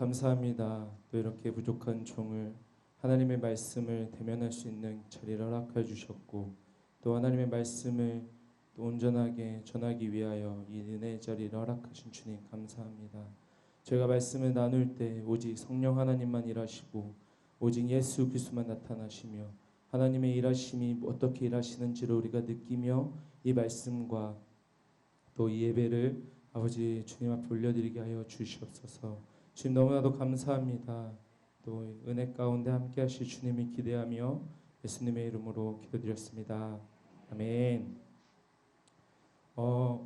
감사합니다. 또 이렇게 부족한 종을 하나님의 말씀을 대면할 수 있는 자리를 허락해 주셨고 또 하나님의 말씀을 또 온전하게 전하기 위하여 이 은혜의 자리를 허락하신 주님 감사합니다. 저희가 말씀을 나눌 때 오직 성령 하나님만 일하시고 오직 예수 그리스도만 나타나시며 하나님의 일하심이 어떻게 일하시는지를 우리가 느끼며 이 말씀과 또 이 예배를 아버지 주님 앞에 올려드리게 하여 주시옵소서. 주님 너무나도 감사합니다. 또 은혜 가운데 함께 하실 주님을 기대하며 예수님의 이름으로 기도드렸습니다. 아멘.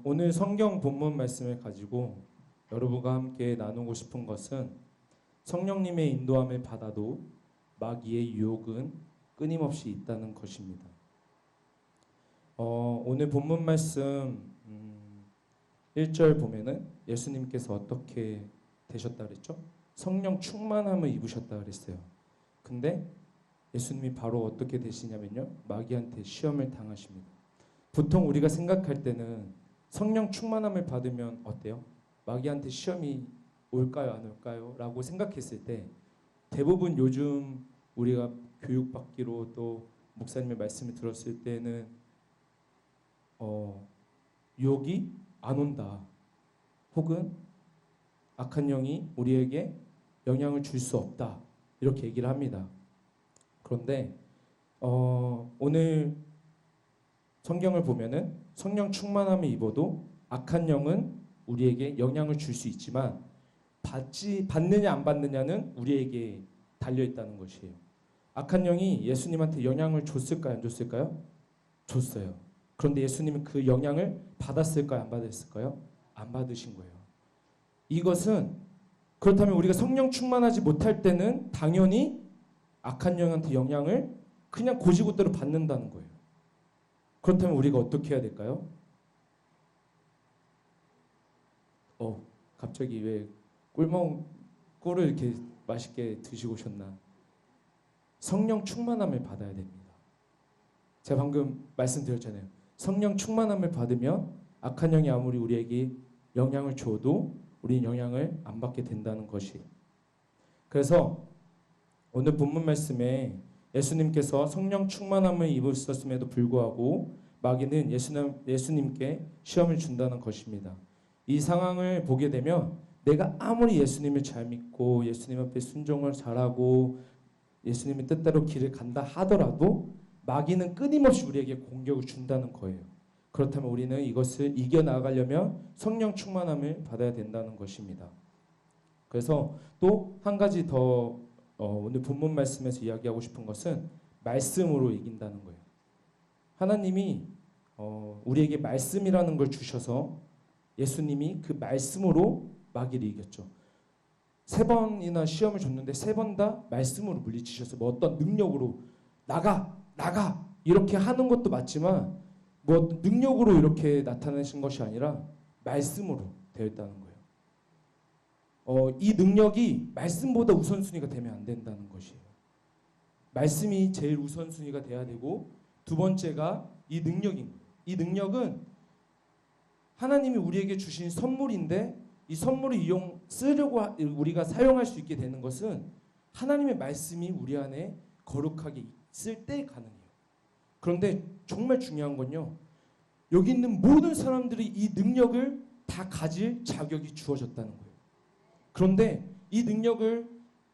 오늘 성경 본문 말씀을 가지고 여러분과 함께 나누고 싶은 것은 성령님의 인도함을 받아도 마귀의 유혹은 끊임없이 있다는 것입니다. 오늘 본문 말씀 1절 보면은 예수님께서 어떻게 되셨다 그랬죠? 성령 충만함을 입으셨다 그랬어요. 근데 예수님이 바로 어떻게 되시냐면요, 마귀한테 시험을 당하십니다. 보통 우리가 생각할 때는 성령 충만함을 받으면 어때요? 마귀한테 시험이 올까요 안 올까요? 라고 생각했을 때 대부분 요즘 우리가 교육받기로 또 목사님의 말씀을 들었을 때는 유혹이 안 온다, 혹은 악한 영이 우리에게 영향을 줄 수 없다, 이렇게 얘기를 합니다. 그런데 오늘 성경을 보면은 성령 충만함을 입어도 악한 영은 우리에게 영향을 줄 수 있지만 받느냐 안 받느냐는 우리에게 달려있다는 것이에요. 악한 영이 예수님한테 영향을 줬을까요 안 줬을까요? 줬어요. 그런데 예수님은 그 영향을 받았을까요 안 받았을까요? 안 받으신 거예요. 이것은 그렇다면 우리가 성령 충만하지 못할 때는 당연히 악한 영한테 영향을 그냥 고지고대로 받는다는 거예요. 그렇다면 우리가 어떻게 해야 될까요? 갑자기 왜 꿀을 이렇게 맛있게 드시고 오셨나? 성령 충만함을 받아야 됩니다. 제가 방금 말씀드렸잖아요. 성령 충만함을 받으면 악한 영이 아무리 우리에게 영향을 줘도 우리는 영향을 안 받게 된다는 것이. 그래서 오늘 본문 말씀에 예수님께서 성령 충만함을 입으셨음에도 불구하고 마귀는 예수님께 시험을 준다는 것입니다. 이 상황을 보게 되면 내가 아무리 예수님을 잘 믿고 예수님 앞에 순종을 잘하고 예수님의 뜻대로 길을 간다 하더라도 마귀는 끊임없이 우리에게 공격을 준다는 거예요. 그렇다면 우리는 이것을 이겨나가려면 성령 충만함을 받아야 된다는 것입니다. 그래서 또 한 가지 더 오늘 본문 말씀에서 이야기하고 싶은 것은 말씀으로 이긴다는 거예요. 하나님이 우리에게 말씀이라는 걸 주셔서 예수님이 그 말씀으로 마귀를 이겼죠. 3번이나 시험을 줬는데 3번 다 말씀으로 물리치셔서 뭐 어떤 능력으로 나가 이렇게 하는 것도 맞지만 뭐 능력으로 이렇게 나타내신 것이 아니라 말씀으로 되어 있다는 거예요. 이 능력이 말씀보다 우선순위가 되면 안 된다는 것이에요. 말씀이 제일 우선순위가 돼야 되고 두 번째가 이 능력인 거예요. 이 능력은 하나님이 우리에게 주신 선물인데 이 선물을 쓰려고 우리가 사용할 수 있게 되는 것은 하나님의 말씀이 우리 안에 거룩하게 있을 때 가능해요. 그런데 정말 중요한 건요, 여기 있는 모든 사람들이 이 능력을 다 가질 자격이 주어졌다는 거예요. 그런데 이 능력을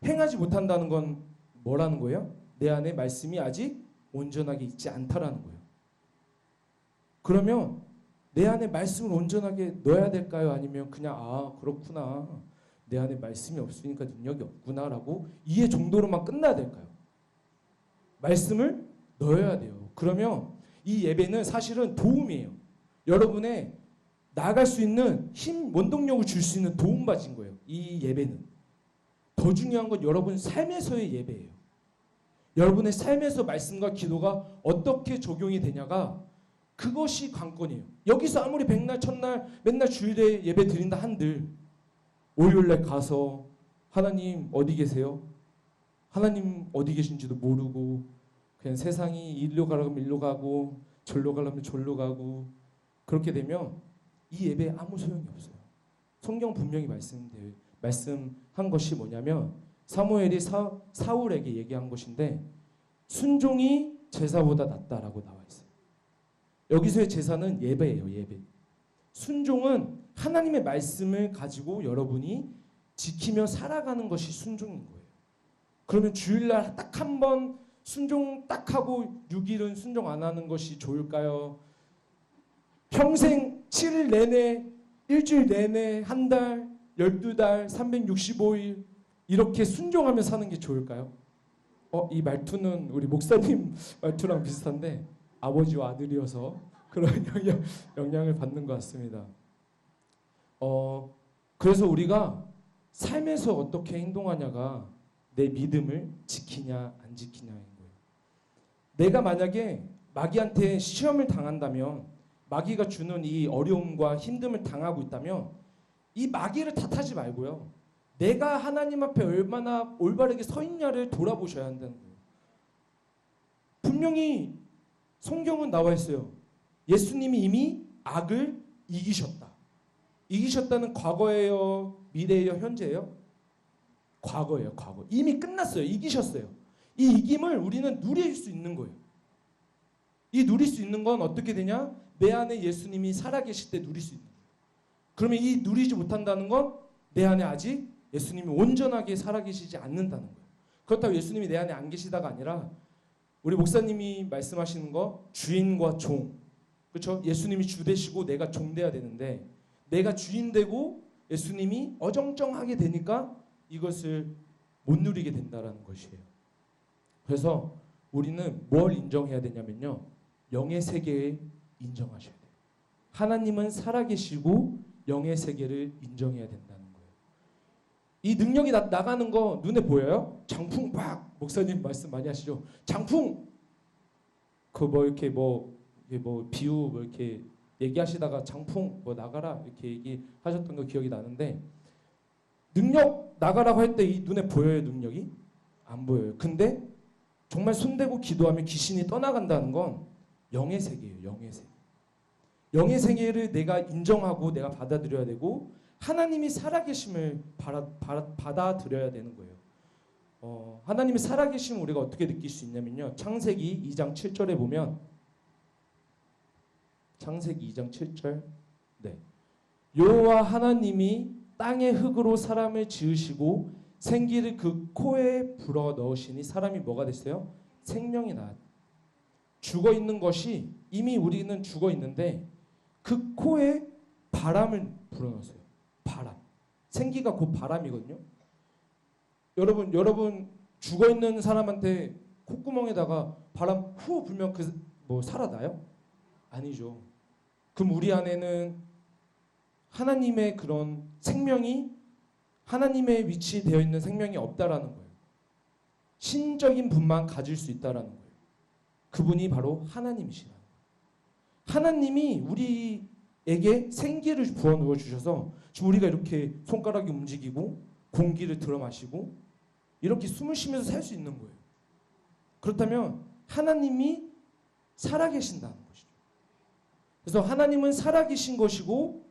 행하지 못한다는 건 뭐라는 거예요? 내 안에 말씀이 아직 온전하게 있지 않다라는 거예요. 그러면 내 안에 말씀을 온전하게 넣어야 될까요? 아니면 그냥 그렇구나, 내 안에 말씀이 없으니까 능력이 없구나라고 이해 정도로만 끝나야 될까요? 말씀을 넣어야 돼요. 그러면 이 예배는 사실은 도움이에요. 여러분의 나아갈 수 있는 힘, 원동력을 줄 수 있는 도움받은 거예요. 이 예배는. 더 중요한 건 여러분 삶에서의 예배예요. 여러분의 삶에서 말씀과 기도가 어떻게 적용이 되냐가 그것이 관건이에요. 여기서 아무리 백날 첫날 맨날 주일에 예배 드린다 한들 월요일날 가서 하나님 어디 계세요? 하나님 어디 계신지도 모르고 그냥 세상이 일로 가려면 일로 가고 절로 가려면 절로 가고 그렇게 되면 이 예배에 아무 소용이 없어요. 성경 분명히 말씀돼요. 말씀한 것이 뭐냐면 사무엘이 사울에게 얘기한 것인데 순종이 제사보다 낫다라고 나와 있어요. 여기서의 제사는 예배예요. 예배. 순종은 하나님의 말씀을 가지고 여러분이 지키며 살아가는 것이 순종인 거예요. 그러면 주일날 딱 한 번 순종 딱 하고 6일은 순종 안 하는 것이 좋을까요? 평생 7일 내내, 일주일 내내, 한 달, 12달, 365일 이렇게 순종하며 사는 게 좋을까요? 이 말투는 우리 목사님 말투랑 비슷한데 아버지와 아들이어서 그런 영향을 받는 것 같습니다. 그래서 우리가 삶에서 어떻게 행동하냐가 내 믿음을 지키냐 안 지키냐인 거예요. 내가 만약에 마귀한테 시험을 당한다면 마귀가 주는 이 어려움과 힘듦을 당하고 있다면 이 마귀를 탓하지 말고요. 내가 하나님 앞에 얼마나 올바르게 서 있냐를 돌아보셔야 한다는 거예요. 분명히 성경은 나와 있어요. 예수님이 이미 악을 이기셨다. 이기셨다는 과거예요? 미래예요? 현재예요? 과거예요. 과거. 이미 끝났어요. 이기셨어요. 이 이김을 우리는 누릴 수 있는 거예요. 이 누릴 수 있는 건 어떻게 되냐? 내 안에 예수님이 살아계실 때 누릴 수 있는 거예요. 그러면 이 누리지 못한다는 건 내 안에 아직 예수님이 온전하게 살아계시지 않는다는 거예요. 그렇다고 예수님이 내 안에 안 계시다가 아니라 우리 목사님이 말씀하시는 거 주인과 종, 그렇죠? 예수님이 주 되시고 내가 종 돼야 되는데 내가 주인 되고 예수님이 어정쩡하게 되니까 이것을 못 누리게 된다라는 것이에요. 그래서 우리는 뭘 인정해야 되냐면요. 영의 세계에 인정하셔야 돼요. 하나님은 살아계시고 영의 세계를 인정해야 된다는 거예요. 이 능력이 나가는 거 눈에 보여요? 장풍 막 목사님 말씀 많이 하시죠. 장풍 그 뭐 이렇게 뭐 비유 뭐 이렇게 얘기하시다가 장풍 뭐 나가라 이렇게 얘기하셨던 거 기억이 나는데 능력 나가라고 할 때 이 눈에 보여요? 능력이? 안 보여요. 근데 정말 손대고 기도하면 귀신이 떠나간다는 건 영의 세계예요. 영의 세계. 영의 세계를 내가 인정하고 내가 받아들여야 되고 하나님이 살아계심을 받아들여야 되는 거예요. 하나님이 살아계심을 우리가 어떻게 느낄 수 있냐면요. 창세기 2장 7절에 보면 창세기 2장 7절 네. 여호와 하나님이 땅의 흙으로 사람을 지으시고 생기를 그 코에 불어 넣으시니 사람이 뭐가 됐어요? 생명이 나. 죽어 있는 것이 이미 우리는 죽어 있는데 그 코에 바람을 불어 넣었어요. 바람. 생기가 곧 바람이거든요. 여러분 죽어 있는 사람한테 콧구멍에다가 바람 후 불면 뭐 살아나요? 아니죠. 그럼 우리 안에는 하나님의 그런 생명이 하나님의 위치되어 있는 생명이 없다라는 거예요. 신적인 분만 가질 수 있다라는 거예요. 그분이 바로 하나님이시라. 하나님이 우리에게 생기를 부어넣어 주셔서 지금 우리가 이렇게 손가락이 움직이고 공기를 들어 마시고 이렇게 숨을 쉬면서 살 수 있는 거예요. 그렇다면 하나님이 살아계신다는 것이죠. 그래서 하나님은 살아계신 것이고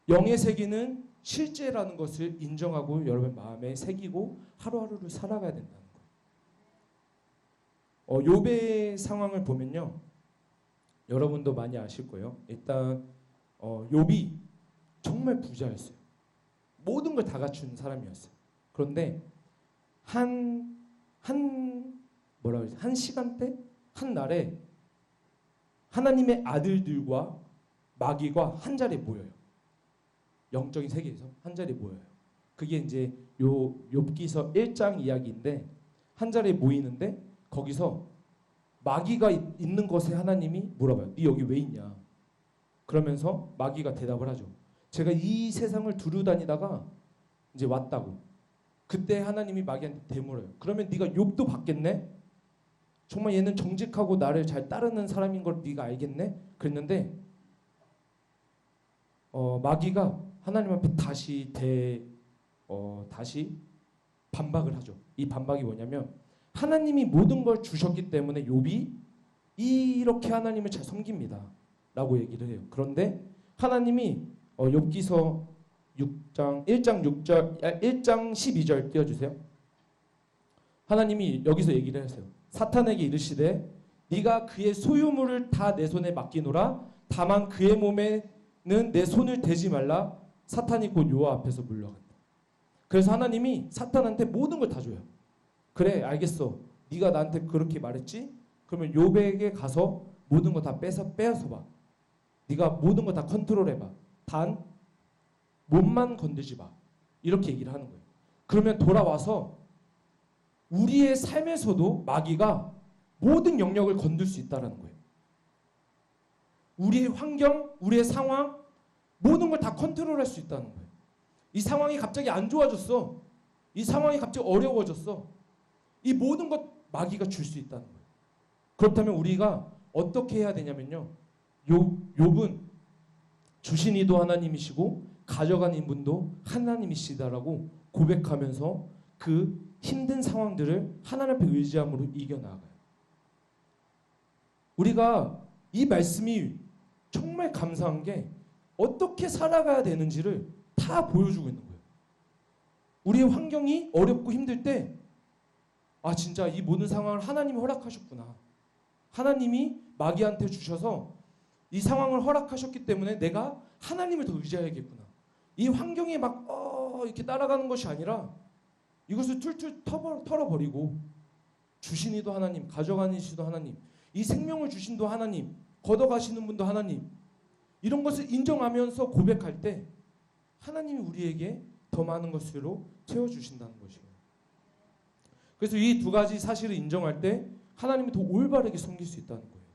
영의 세계는 실제라는 것을 인정하고 여러분 마음에 새기고 하루하루를 살아가야 된다는 거예요. 욥의 상황을 보면요. 여러분도 많이 아실 거예요. 일단 욥이 정말 부자였어요. 모든 걸 다 갖춘 사람이었어요. 그런데 한 시간대, 한 날에 하나님의 아들들과 마귀가 한 자리에 모여요. 영적인 세계에서 한 자리에 모여요. 그게 이제 욥기서 1장 이야기인데 한 자리에 모이는데 거기서 마귀가 있는 것에 하나님이 물어봐요. 네 여기 왜 있냐? 그러면서 마귀가 대답을 하죠. 제가 이 세상을 두루 다니다가 이제 왔다고. 그때 하나님이 마귀한테 되물어요. 그러면 네가 욥도 받겠네? 정말 얘는 정직하고 나를 잘 따르는 사람인 걸 네가 알겠네? 그랬는데 마귀가 하나님 앞에 다시 반박을 하죠. 이 반박이 뭐냐면 하나님이 모든 걸 주셨기 때문에 욥이 이렇게 하나님을 잘 섬깁니다. 라고 얘기를 해요. 그런데 하나님이 욥기서 1장 6절 1장 12절 띄워주세요. 하나님이 여기서 얘기를 하세요. 사탄에게 이르시되 네가 그의 소유물을 다 내 손에 맡기노라. 다만 그의 몸에는 내 손을 대지 말라. 사탄이 곧 여호와 앞에서 물러간다. 그래서 하나님이 사탄한테 모든 걸 다 줘요. 그래 알겠어. 네가 나한테 그렇게 말했지? 그러면 욥에게 가서 모든 거 다 빼서 봐. 네가 모든 거 다 컨트롤해봐. 단 몸만 건들지 마. 이렇게 얘기를 하는 거예요. 그러면 돌아와서 우리의 삶에서도 마귀가 모든 영역을 건들 수 있다는 거예요. 우리의 환경, 우리의 상황, 모든 걸 다 컨트롤할 수 있다는 거예요. 이 상황이 갑자기 안 좋아졌어. 이 상황이 갑자기 어려워졌어. 이 모든 것 마귀가 줄 수 있다는 거예요. 그렇다면 우리가 어떻게 해야 되냐면요. 욥은 주신 이도 하나님이시고 가져간 분도 하나님이시다라고 고백하면서 그 힘든 상황들을 하나님 앞에 의지함으로 이겨나가요. 우리가 이 말씀이 정말 감사한 게 어떻게 살아가야 되는지를 다 보여주고 있는 거예요. 우리의 환경이 어렵고 힘들 때 아 진짜 이 모든 상황을 하나님이 허락하셨구나. 하나님이 마귀한테 주셔서 이 상황을 허락하셨기 때문에 내가 하나님을 더 의지해야겠구나. 이 환경이 막 이렇게 따라가는 것이 아니라 이것을 툴툴 털어버리고 주신 이도 하나님, 가져가는 이도 하나님, 이 생명을 주신 도 하나님, 걷어가시는 분도 하나님, 이런 것을 인정하면서 고백할 때 하나님이 우리에게 더 많은 것으로 채워주신다는 것이에요. 그래서 이 두 가지 사실을 인정할 때 하나님이 더 올바르게 섬길 수 있다는 거예요.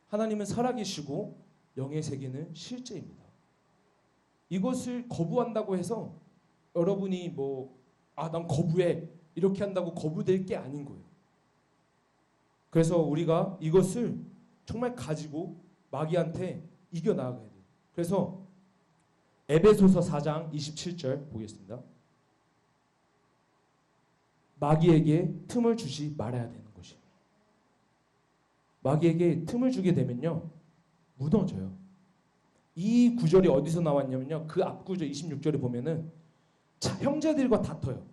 하나님은 살아계시고 영의 세계는 실제입니다. 이것을 거부한다고 해서 여러분이 난 거부해 이렇게 한다고 거부될 게 아닌 거예요. 그래서 우리가 이것을 정말 가지고 마귀한테 이겨나가야 돼요. 그래서 에베소서 4장 27절 보겠습니다. 마귀에게 틈을 주지 말아야 되는 것이에요. 마귀에게 틈을 주게 되면요 무너져요. 이 구절이 어디서 나왔냐면요 그 앞구절 26절에 보면은 형제들과 다퉈요.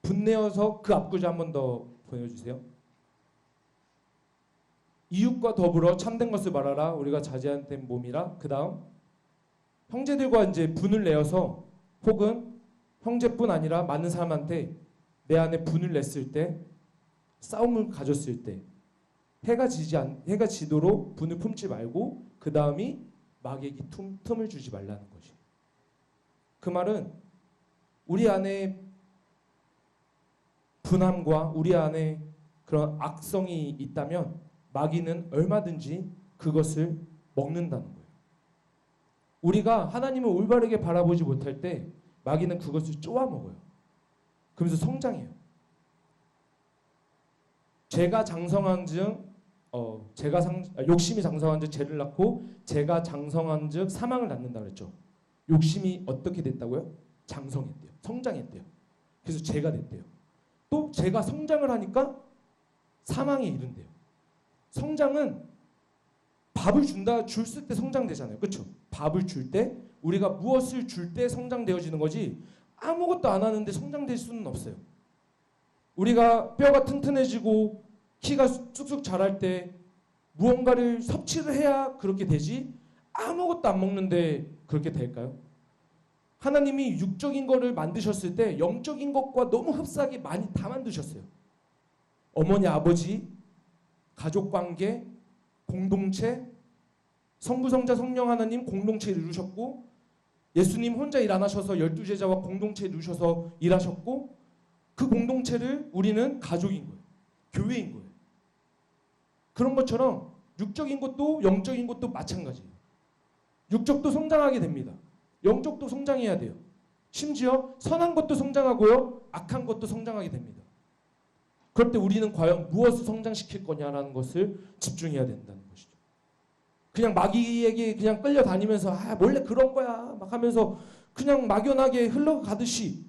분내어서 그 앞구절 한 번 더 보여주세요. 이웃과 더불어 참된 것을 말하라. 우리가 자제한 몸이라. 그 다음 형제들과 이제 분을 내어서 혹은 형제뿐 아니라 많은 사람한테 내 안에 분을 냈을 때 싸움을 가졌을 때 해가 지도록 분을 품지 말고 그 다음이 마귀에게 틈을 주지 말라는 것이. 그 말은 우리 안에 분함과 우리 안에 그런 악성이 있다면 마귀는 얼마든지 그것을 먹는다는 거예요. 우리가 하나님을 올바르게 바라보지 못할 때 마귀는 그것을 쪼아 먹어요. 그러면서 성장해요. 죄가 장성한즉 욕심이 장성한즉 죄를 낳고 죄가 장성한즉 사망을 낳는다 그랬죠. 욕심이 어떻게 됐다고요? 장성했대요. 성장했대요. 그래서 죄가 됐대요. 또 죄가 성장을 하니까 사망에 이른대요. 성장은 밥을 줄 때 성장되잖아요. 그렇죠? 밥을 줄 때 우리가 무엇을 줄 때 성장되어지는 거지 아무것도 안 하는데 성장될 수는 없어요. 우리가 뼈가 튼튼해지고 키가 쑥쑥 자랄 때 무언가를 섭취를 해야 그렇게 되지 아무것도 안 먹는데 그렇게 될까요? 하나님이 육적인 거를 만드셨을 때 영적인 것과 너무 흡사하게 많이 다 만드셨어요. 어머니, 아버지, 가족관계, 공동체, 성부, 성자, 성령 하나님 공동체를 이루셨고 예수님 혼자 일 안 하셔서 12제자와 공동체를 이루셔서 일하셨고 그 공동체를 우리는 가족인 거예요. 교회인 거예요. 그런 것처럼 육적인 것도 영적인 것도 마찬가지예요. 육적도 성장하게 됩니다. 영적도 성장해야 돼요. 심지어 선한 것도 성장하고요. 악한 것도 성장하게 됩니다. 그럴 때 우리는 과연 무엇을 성장시킬 거냐라는 것을 집중해야 된다는 것이죠. 그냥 마귀에게 그냥 끌려다니면서 원래 그런 거야 막 하면서 그냥 막연하게 흘러가듯이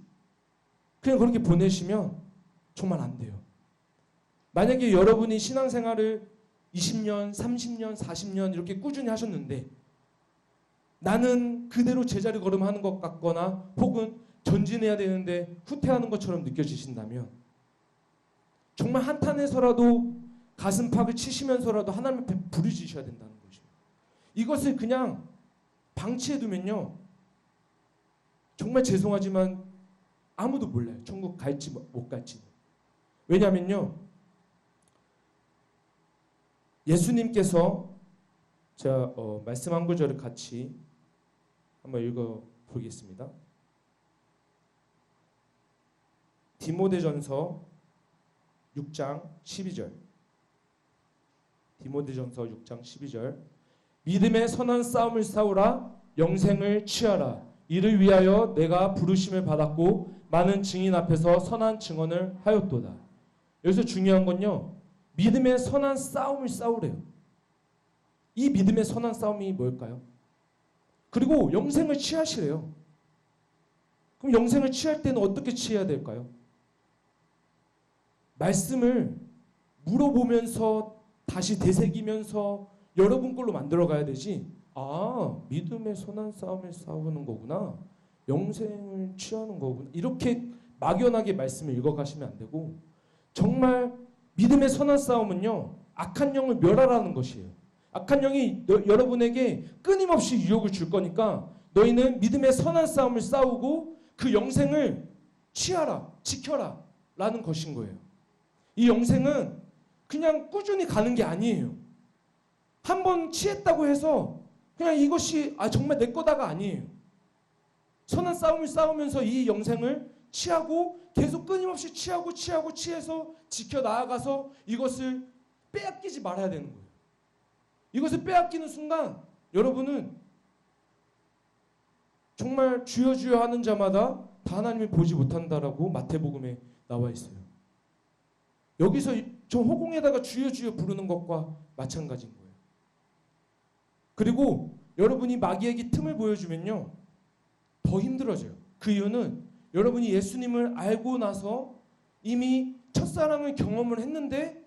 그냥 그렇게 보내시면 정말 안 돼요. 만약에 여러분이 신앙생활을 20년, 30년, 40년 이렇게 꾸준히 하셨는데 나는 그대로 제자리 걸음하는 것 같거나 혹은 전진해야 되는데 후퇴하는 것처럼 느껴지신다면 정말 한탄해서라도 가슴팍을 치시면서라도 하나님 앞에 부르짖으셔야 된다는 거죠. 이것을 그냥 방치해두면요, 정말 죄송하지만 아무도 몰라요. 천국 갈지 못 갈지. 왜냐하면요, 예수님께서 제가 말씀 한 구절을 같이 한번 읽어보겠습니다. 디모데전서 6장 12절. 디모데전서 6장 12절. 믿음의 선한 싸움을 싸우라. 영생을 취하라. 이를 위하여 내가 부르심을 받았고 많은 증인 앞에서 선한 증언을 하였도다. 여기서 중요한 건요, 믿음의 선한 싸움을 싸우래요. 이 믿음의 선한 싸움이 뭘까요? 그리고 영생을 취하시래요. 그럼 영생을 취할 때는 어떻게 취해야 될까요? 말씀을 물어보면서 다시 되새기면서 여러분 걸로 만들어가야 되지. 아, 믿음의 선한 싸움을 싸우는 거구나. 영생을 취하는 거구나. 이렇게 막연하게 말씀을 읽어가시면 안 되고, 정말 믿음의 선한 싸움은요, 악한 영을 멸하라는 것이에요. 악한 영이 여러분에게 끊임없이 유혹을 줄 거니까 너희는 믿음의 선한 싸움을 싸우고 그 영생을 취하라, 지켜라 라는 것인 거예요. 이 영생은 그냥 꾸준히 가는 게 아니에요. 한 번 취했다고 해서 그냥 이것이 정말 내 거다가 아니에요. 선한 싸움을 싸우면서 이 영생을 취하고 계속 끊임없이 취해서 지켜 나아가서 이것을 빼앗기지 말아야 되는 거예요. 이것을 빼앗기는 순간 여러분은 정말 주여 주여 하는 자마다 다 하나님을 보지 못한다라고 마태복음에 나와 있어요. 여기서 저 허공에다가 주여 주여 부르는 것과 마찬가지인 거예요. 그리고 여러분이 마귀에게 틈을 보여주면요, 더 힘들어져요. 그 이유는 여러분이 예수님을 알고 나서 이미 첫사랑을 경험을 했는데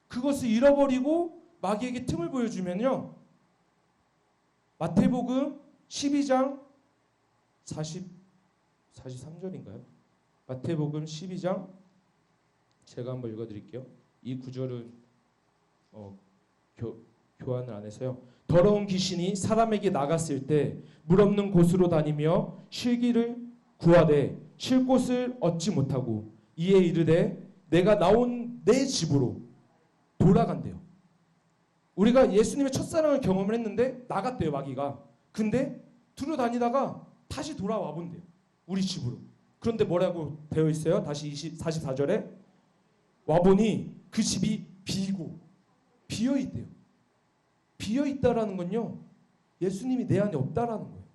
그것을 잃어버리고 마귀에게 틈을 보여주면요, 마태복음 12장 43절인가요? 마태복음 12장 제가 한번 읽어드릴게요. 이 구절은 교환을 안 해서요. 더러운 귀신이 사람에게 나갔을 때 물 없는 곳으로 다니며 쉴기를 구하되 쉴 곳을 얻지 못하고 이에 이르되 내가 나온 내 집으로 돌아간대요. 우리가 예수님의 첫사랑을 경험을 했는데 나갔대요, 마귀가. 근데 두루다니다가 다시 돌아와 본대요, 우리 집으로. 그런데 뭐라고 되어 있어요? 다시 44절에 와보니 그 집이 비고 비어있대요. 비어있다라는 건요, 예수님이 내 안에 없다라는 거예요.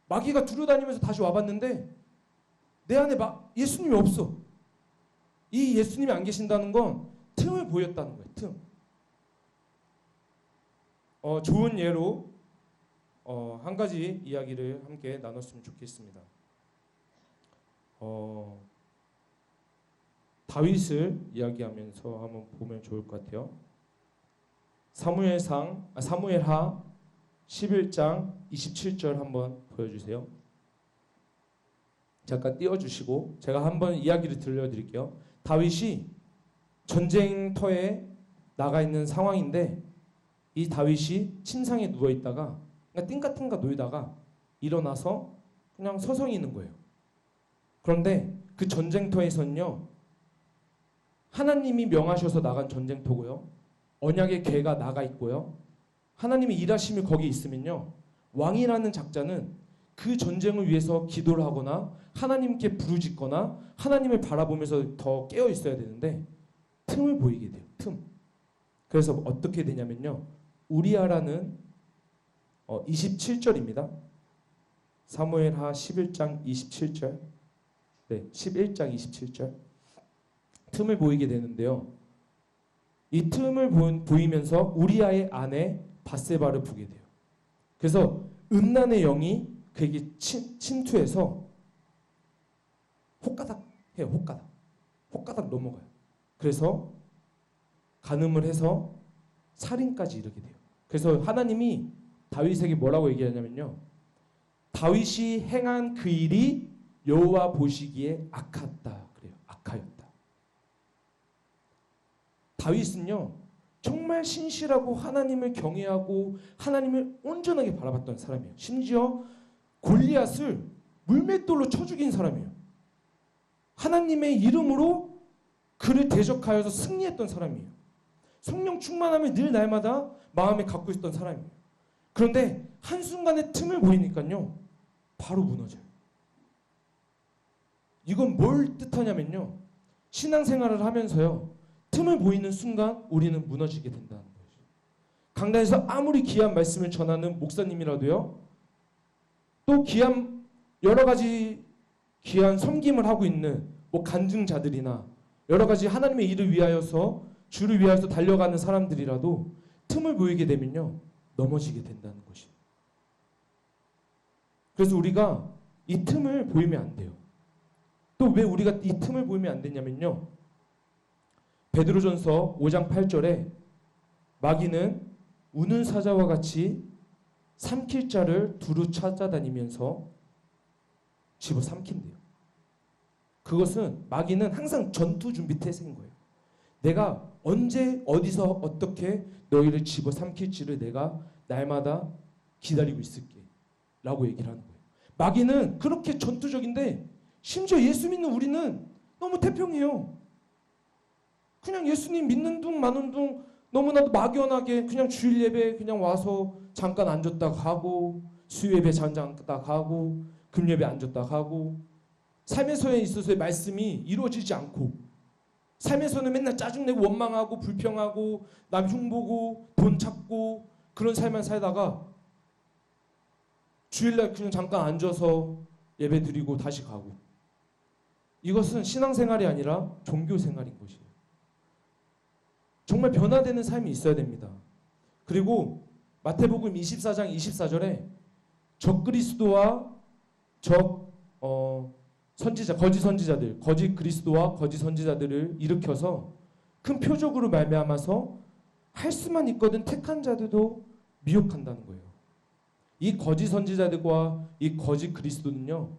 마귀가 두루다니면서 다시 와봤는데 내 안에 예수님이 없어. 이 예수님이 안 계신다는 건 틈을 보였다는 거예요. 틈. 좋은 예로 한 가지 이야기를 함께 나눴으면 좋겠습니다. 다윗을 이야기하면서 한번 보면 좋을 것 같아요. 사무엘하 11장 27절 한번 보여주세요. 잠깐 띄워주시고 제가 한번 이야기를 들려드릴게요. 다윗이 전쟁터에 나가 있는 상황인데 이 다윗이 침상에 누워있다가 띵가띵가 놀다가 일어나서 그냥 서성이 있는 거예요. 그런데 그 전쟁터에서는요, 하나님이 명하셔서 나간 전쟁터고요, 언약의 궤가 나가 있고요, 하나님의 일하심이 거기 있으면요, 왕이라는 작자는 그 전쟁을 위해서 기도를 하거나 하나님께 부르짖거나 하나님을 바라보면서 더 깨어 있어야 되는데 틈을 보이게 돼요. 틈. 그래서 어떻게 되냐면요, 우리아라는 27절입니다. 사무엘하 11장 27절. 네, 11장 27절. 틈을 보이게 되는데요, 이 틈을 보이면서 우리아의 아내 밧세바를 보게 돼요. 그래서 음란의 영이 그에게 침투해서 호까닥 해요. 호까닥 넘어가요. 그래서 간음을 해서 살인까지 이르게 돼요. 그래서 하나님이 다윗에게 뭐라고 얘기하냐면요. 다윗이 행한 그 일이 여호와 보시기에 악했다. 그래요. 악하였다. 다윗은요. 정말 신실하고 하나님을 경외하고 하나님을 온전하게 바라봤던 사람이에요. 심지어 골리앗을 물맷돌로 쳐 죽인 사람이에요. 하나님의 이름으로 그를 대적하여서 승리했던 사람이에요. 성령 충만함을 늘 날마다 마음에 갖고 있었던 사람이에요. 그런데 한순간에 틈을 보이니까요. 바로 무너져요. 이건 뭘 뜻하냐면요. 신앙생활을 하면서요. 틈을 보이는 순간 우리는 무너지게 된다는 거죠. 강단에서 아무리 귀한 말씀을 전하는 목사님이라도요. 또 귀한 여러 가지 귀한 섬김을 하고 있는 뭐 간증자들이나 여러 가지 하나님의 일을 위하여서 주를 위하여서 달려가는 사람들이라도 틈을 보이게 되면요. 넘어지게 된다는 것이에요. 그래서 우리가 이 틈을 보이면 안 돼요. 또 왜 우리가 이 틈을 보이면 안 되냐면요. 베드로전서 5장 8절에 마귀는 우는 사자와 같이 삼킬 자를 두루 찾아다니면서 집어삼킨대요. 그것은 마귀는 항상 전투 준비 태세인 거예요. 내가 언제 어디서 어떻게 너희를 집어삼킬지를 내가 날마다 기다리고 있을게 라고 얘기를 하는 거예요. 마귀는 그렇게 전투적인데 심지어 예수 믿는 우리는 너무 태평해요. 그냥 예수님 믿는 둥 마는 둥 너무나도 막연하게 그냥 주일 예배 그냥 와서 잠깐 앉았다 가고 수요 예배 잠깐 가고 금 예배 앉았다 가고 삶에서에 있어서의 말씀이 이루어지지 않고 삶에서는 맨날 짜증내고 원망하고 불평하고 남 흉보고 돈 찾고 그런 삶만 살다가 주일날 그냥 잠깐 앉아서 예배 드리고 다시 가고 이것은 신앙생활이 아니라 종교생활인 것이에요. 정말 변화되는 삶이 있어야 됩니다. 그리고 마태복음 24장 24절에 적그리스도와 선지자, 거짓 선지자들, 거짓 그리스도와 거짓 선지자들을 일으켜서 큰 표적으로 말미암아서 할 수만 있거든 택한 자들도 미혹한다는 거예요. 이 거짓 선지자들과 이 거짓 그리스도는요.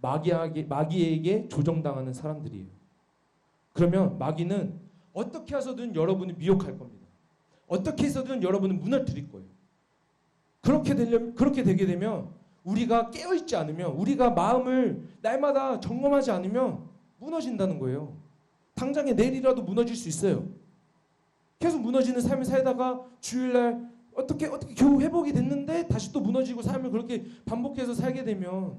마귀에게 조정당하는 사람들이에요. 그러면 마귀는 어떻게 해서든 여러분을 미혹할 겁니다. 어떻게 해서든 여러분을 무너뜨릴 거예요. 그렇게 되게 되면 우리가 깨어있지 않으면 우리가 마음을 날마다 점검하지 않으면 무너진다는 거예요. 당장에 내일이라도 무너질 수 있어요. 계속 무너지는 삶을 살다가 주일날 어떻게 겨우 회복이 됐는데 다시 또 무너지고 삶을 그렇게 반복해서 살게 되면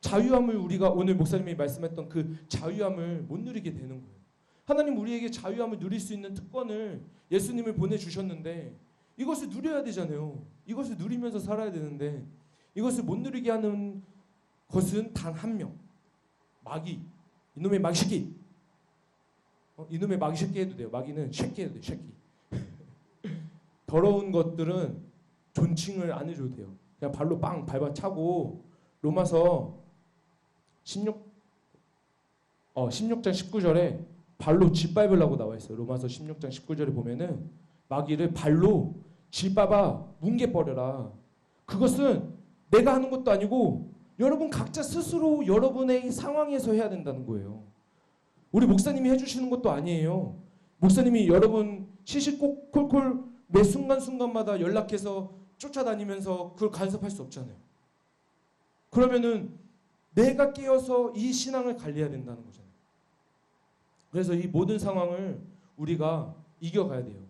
자유함을 우리가 오늘 목사님이 말씀했던 그 자유함을 못 누리게 되는 거예요. 하나님 우리에게 자유함을 누릴 수 있는 특권을 예수님을 보내주셨는데 이것을 누려야 되잖아요. 이것을 누리면서 살아야 되는데 이것을 못 누리게 하는 것은 단 한 명. 마귀. 이놈의 마귀 새끼. 이놈의 마귀 새끼 해도 돼요. 마귀는 새끼 해도 돼요. 새끼. 더러운 것들은 존칭을 안 해줘도 돼요. 그냥 발로 빵 밟아차고 로마서 16장 19절에 발로 짓밟으려고 나와 있어요. 로마서 16장 19절에 보면은 마귀를 발로 짓밟아 뭉개버려라. 그것은 내가 하는 것도 아니고 여러분 각자 스스로 여러분의 상황에서 해야 된다는 거예요. 우리 목사님이 해주시는 것도 아니에요. 목사님이 여러분 시시콜콜 매 순간순간마다 연락해서 쫓아다니면서 그걸 간섭할 수 없잖아요. 그러면은 내가 깨어서 이 신앙을 관리해야 된다는 거잖아요. 그래서 이 모든 상황을 우리가 이겨가야 돼요.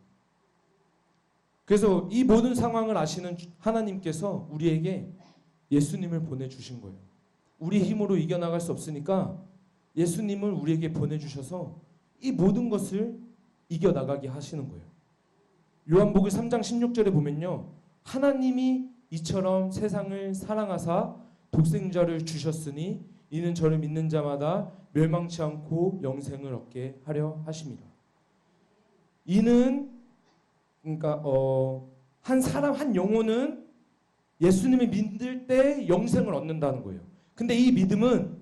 그래서 이 모든 상황을 아시는 하나님께서 우리에게 예수님을 보내주신 거예요. 우리 힘으로 이겨나갈 수 없으니까 예수님을 우리에게 보내주셔서 이 모든 것을 이겨나가게 하시는 거예요. 요한복음 3장 16절에 보면요. 하나님이 이처럼 세상을 사랑하사 독생자를 주셨으니 이는 저를 믿는 자마다 멸망치 않고 영생을 얻게 하려 하심이라. 이는 그러니까 한 사람 한 영혼은 예수님을 믿을 때 영생을 얻는다는 거예요. 근데 이 믿음은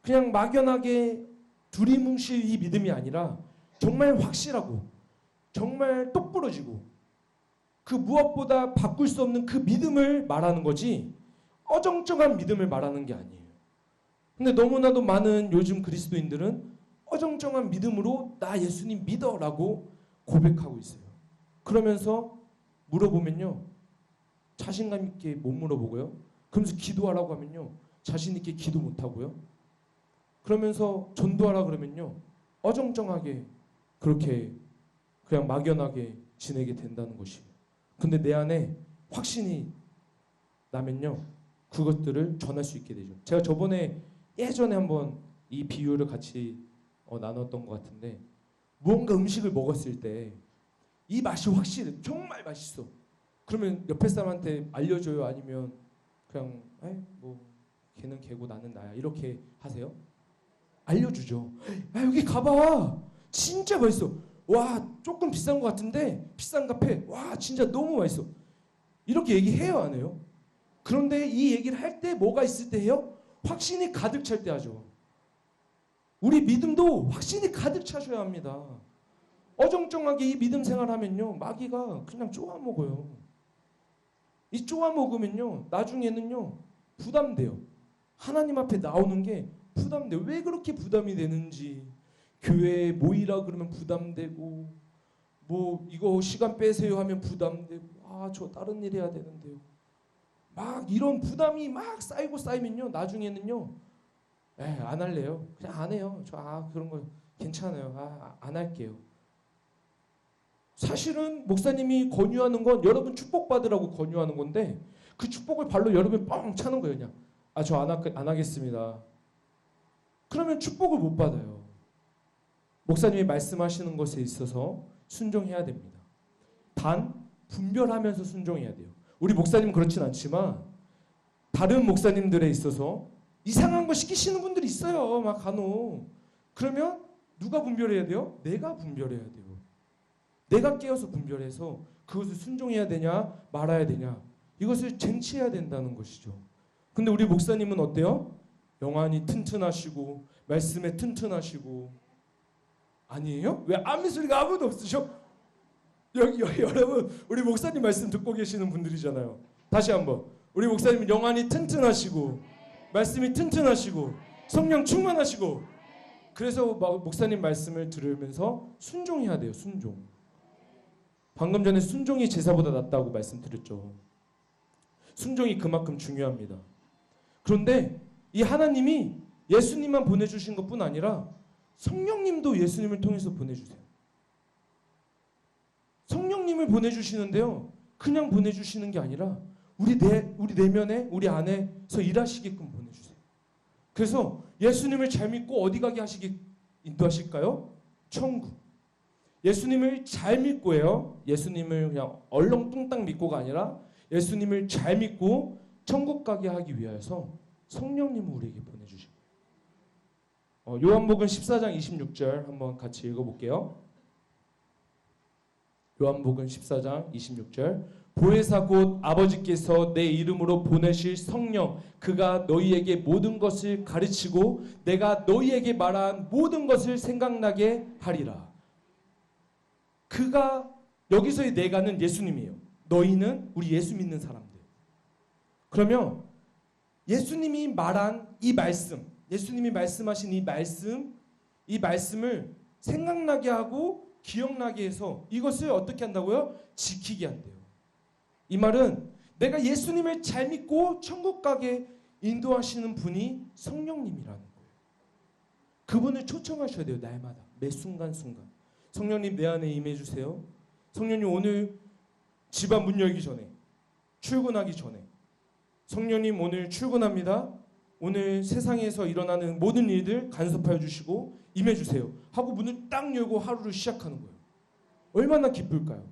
그냥 막연하게 두리뭉실 이 믿음이 아니라 정말 확실하고 정말 똑부러지고 그 무엇보다 바꿀 수 없는 그 믿음을 말하는 거지 어정쩡한 믿음을 말하는 게 아니에요. 근데 너무나도 많은 요즘 그리스도인들은 어정쩡한 믿음으로 나 예수님 믿어라고 고백하고 있어요. 그러면서 물어보면요, 자신감 있게 못 물어보고요. 그러면서 기도하라고 하면요, 자신 있게 기도 못 하고요. 그러면서 전도하라 그러면요, 어정쩡하게 그렇게 그냥 막연하게 지내게 된다는 것이에요. 근데 내 안에 확신이 나면요, 그것들을 전할 수 있게 되죠. 제가 저번에 예전에 한번 이 비유를 같이 나눴던 것 같은데, 무언가 음식을 먹었을 때 이 맛이 확실해, 정말 맛있어. 그러면 옆에 사람한테 알려줘요? 아니면 그냥 뭐 걔는 걔고 나는 나야 이렇게 하세요? 알려주죠. 여기 가봐, 진짜 맛있어. 와, 조금 비싼 것 같은데 비싼 카페, 와 진짜 너무 맛있어. 이렇게 얘기해요, 안 해요? 그런데 이 얘기를 할 때 뭐가 있을 때 해요? 확신이 가득 찰 때 하죠. 우리 믿음도 확신이 가득 차셔야 합니다. 어정쩡하게 이 믿음 생활하면요, 마귀가 그냥 쪼아 먹어요. 이 쪼아 먹으면요, 나중에는요 부담돼요. 하나님 앞에 나오는 게 부담돼요. 왜 그렇게 부담이 되는지. 교회에 모이라 그러면 부담되고, 뭐 이거 시간 빼세요 하면 부담되고, 저 다른 일 해야 되는데요. 막 이런 부담이 막 쌓이면요, 나중에는요, 안 할래요. 그냥 안 해요. 저 그런 거 괜찮아요. 안 할게요. 사실은 목사님이 권유하는 건 여러분 축복받으라고 권유하는 건데, 그 축복을 발로 여러분 뻥 차는 거예요. 그냥 저 안 하겠습니다. 그러면 축복을 못 받아요. 목사님이 말씀하시는 것에 있어서 순종해야 됩니다. 단 분별하면서 순종해야 돼요. 우리 목사님은 그렇진 않지만 다른 목사님들에 있어서 이상한 거 시키시는 분들이 있어요. 막 간혹. 그러면 누가 분별해야 돼요? 내가 분별해야 돼요. 내가 깨어서 분별해서 그것을 순종해야 되냐 말아야 되냐, 이것을 쟁취해야 된다는 것이죠. 근데 우리 목사님은 어때요? 영안이 튼튼하시고 말씀에 튼튼하시고. 아니에요? 왜 아멘 소리가 아무도 없으셔? 여기 여러분, 우리 목사님 말씀 듣고 계시는 분들이잖아요. 다시 한번, 우리 목사님은 영안이 튼튼하시고 말씀이 튼튼하시고 성령 충만하시고. 그래서 목사님 말씀을 들으면서 순종해야 돼요. 순종. 방금 전에 순종이 제사보다 낫다고 말씀드렸죠. 순종이 그만큼 중요합니다. 그런데 이 하나님이 예수님만 보내주신 것뿐 아니라 성령님도 예수님을 통해서 보내주세요. 성령님을 보내주시는데요, 그냥 보내주시는 게 아니라 우리 내면에, 우리 안에서 일하시게끔 보내주세요. 그래서 예수님을 잘 믿고 어디 가게 인도하실까요? 천국. 예수님을 잘 믿고요, 예수님을 그냥 얼렁뚱땅 믿고가 아니라 예수님을 잘 믿고 천국 가게 하기 위해서 성령님을 우리에게 보내주십니다. 요한복음 14장 26절 한번 같이 읽어볼게요. 요한복음 14장 26절. 보혜사 곧 아버지께서 내 이름으로 보내실 성령, 그가 너희에게 모든 것을 가르치고 내가 너희에게 말한 모든 것을 생각나게 하리라. 그가, 여기서의 내가는 예수님이에요. 너희는 우리 예수 믿는 사람들. 그러면 예수님이 말한 이 말씀, 예수님이 말씀하신 이 말씀을 생각나게 하고 기억나게 해서 이것을 어떻게 한다고요? 지키게 한대요. 이 말은 내가 예수님을 잘 믿고 천국 가게 인도하시는 분이 성령님이라는 거예요. 그분을 초청하셔야 돼요. 날마다, 매 순간순간. 성령님 내 안에 임해주세요. 성령님 오늘 집안 문 열기 전에, 출근하기 전에, 성령님 오늘 출근합니다. 오늘 세상에서 일어나는 모든 일들 간섭하여 주시고 임해주세요 하고 문을 딱 열고 하루를 시작하는 거예요. 얼마나 기쁠까요?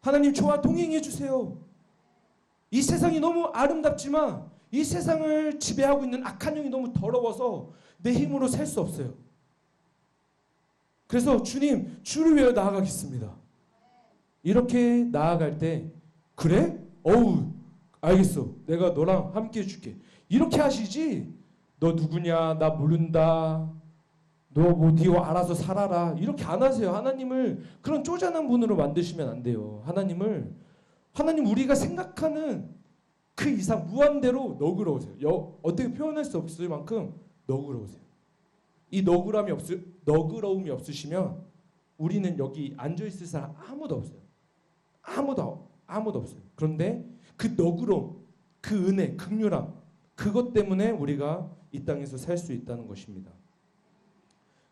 하나님 저와 동행해 주세요. 이 세상이 너무 아름답지만 이 세상을 지배하고 있는 악한 영이 너무 더러워서 내 힘으로 살 수 없어요. 그래서 주님, 주를 위하여 나아가겠습니다. 이렇게 나아갈 때, 그래? 알겠어. 내가 너랑 함께 해줄게. 이렇게 하시지, 너 누구냐? 나 모른다. 너 뭐 네가 알아서 살아라 이렇게 안 하세요. 하나님을 그런 쪼잔한 분으로 만드시면 안 돼요. 하나님 우리가 생각하는 그 이상 무한대로 너그러우세요. 어떻게 표현할 수 없을 만큼 너그러우세요. 이 너그러움이 없으시면 우리는 여기 앉아 있을 사람 아무도 없어요. 아무도 없어요. 그런데 그 너그러움, 그 은혜, 긍휼함 그것 때문에 우리가 이 땅에서 살 수 있다는 것입니다.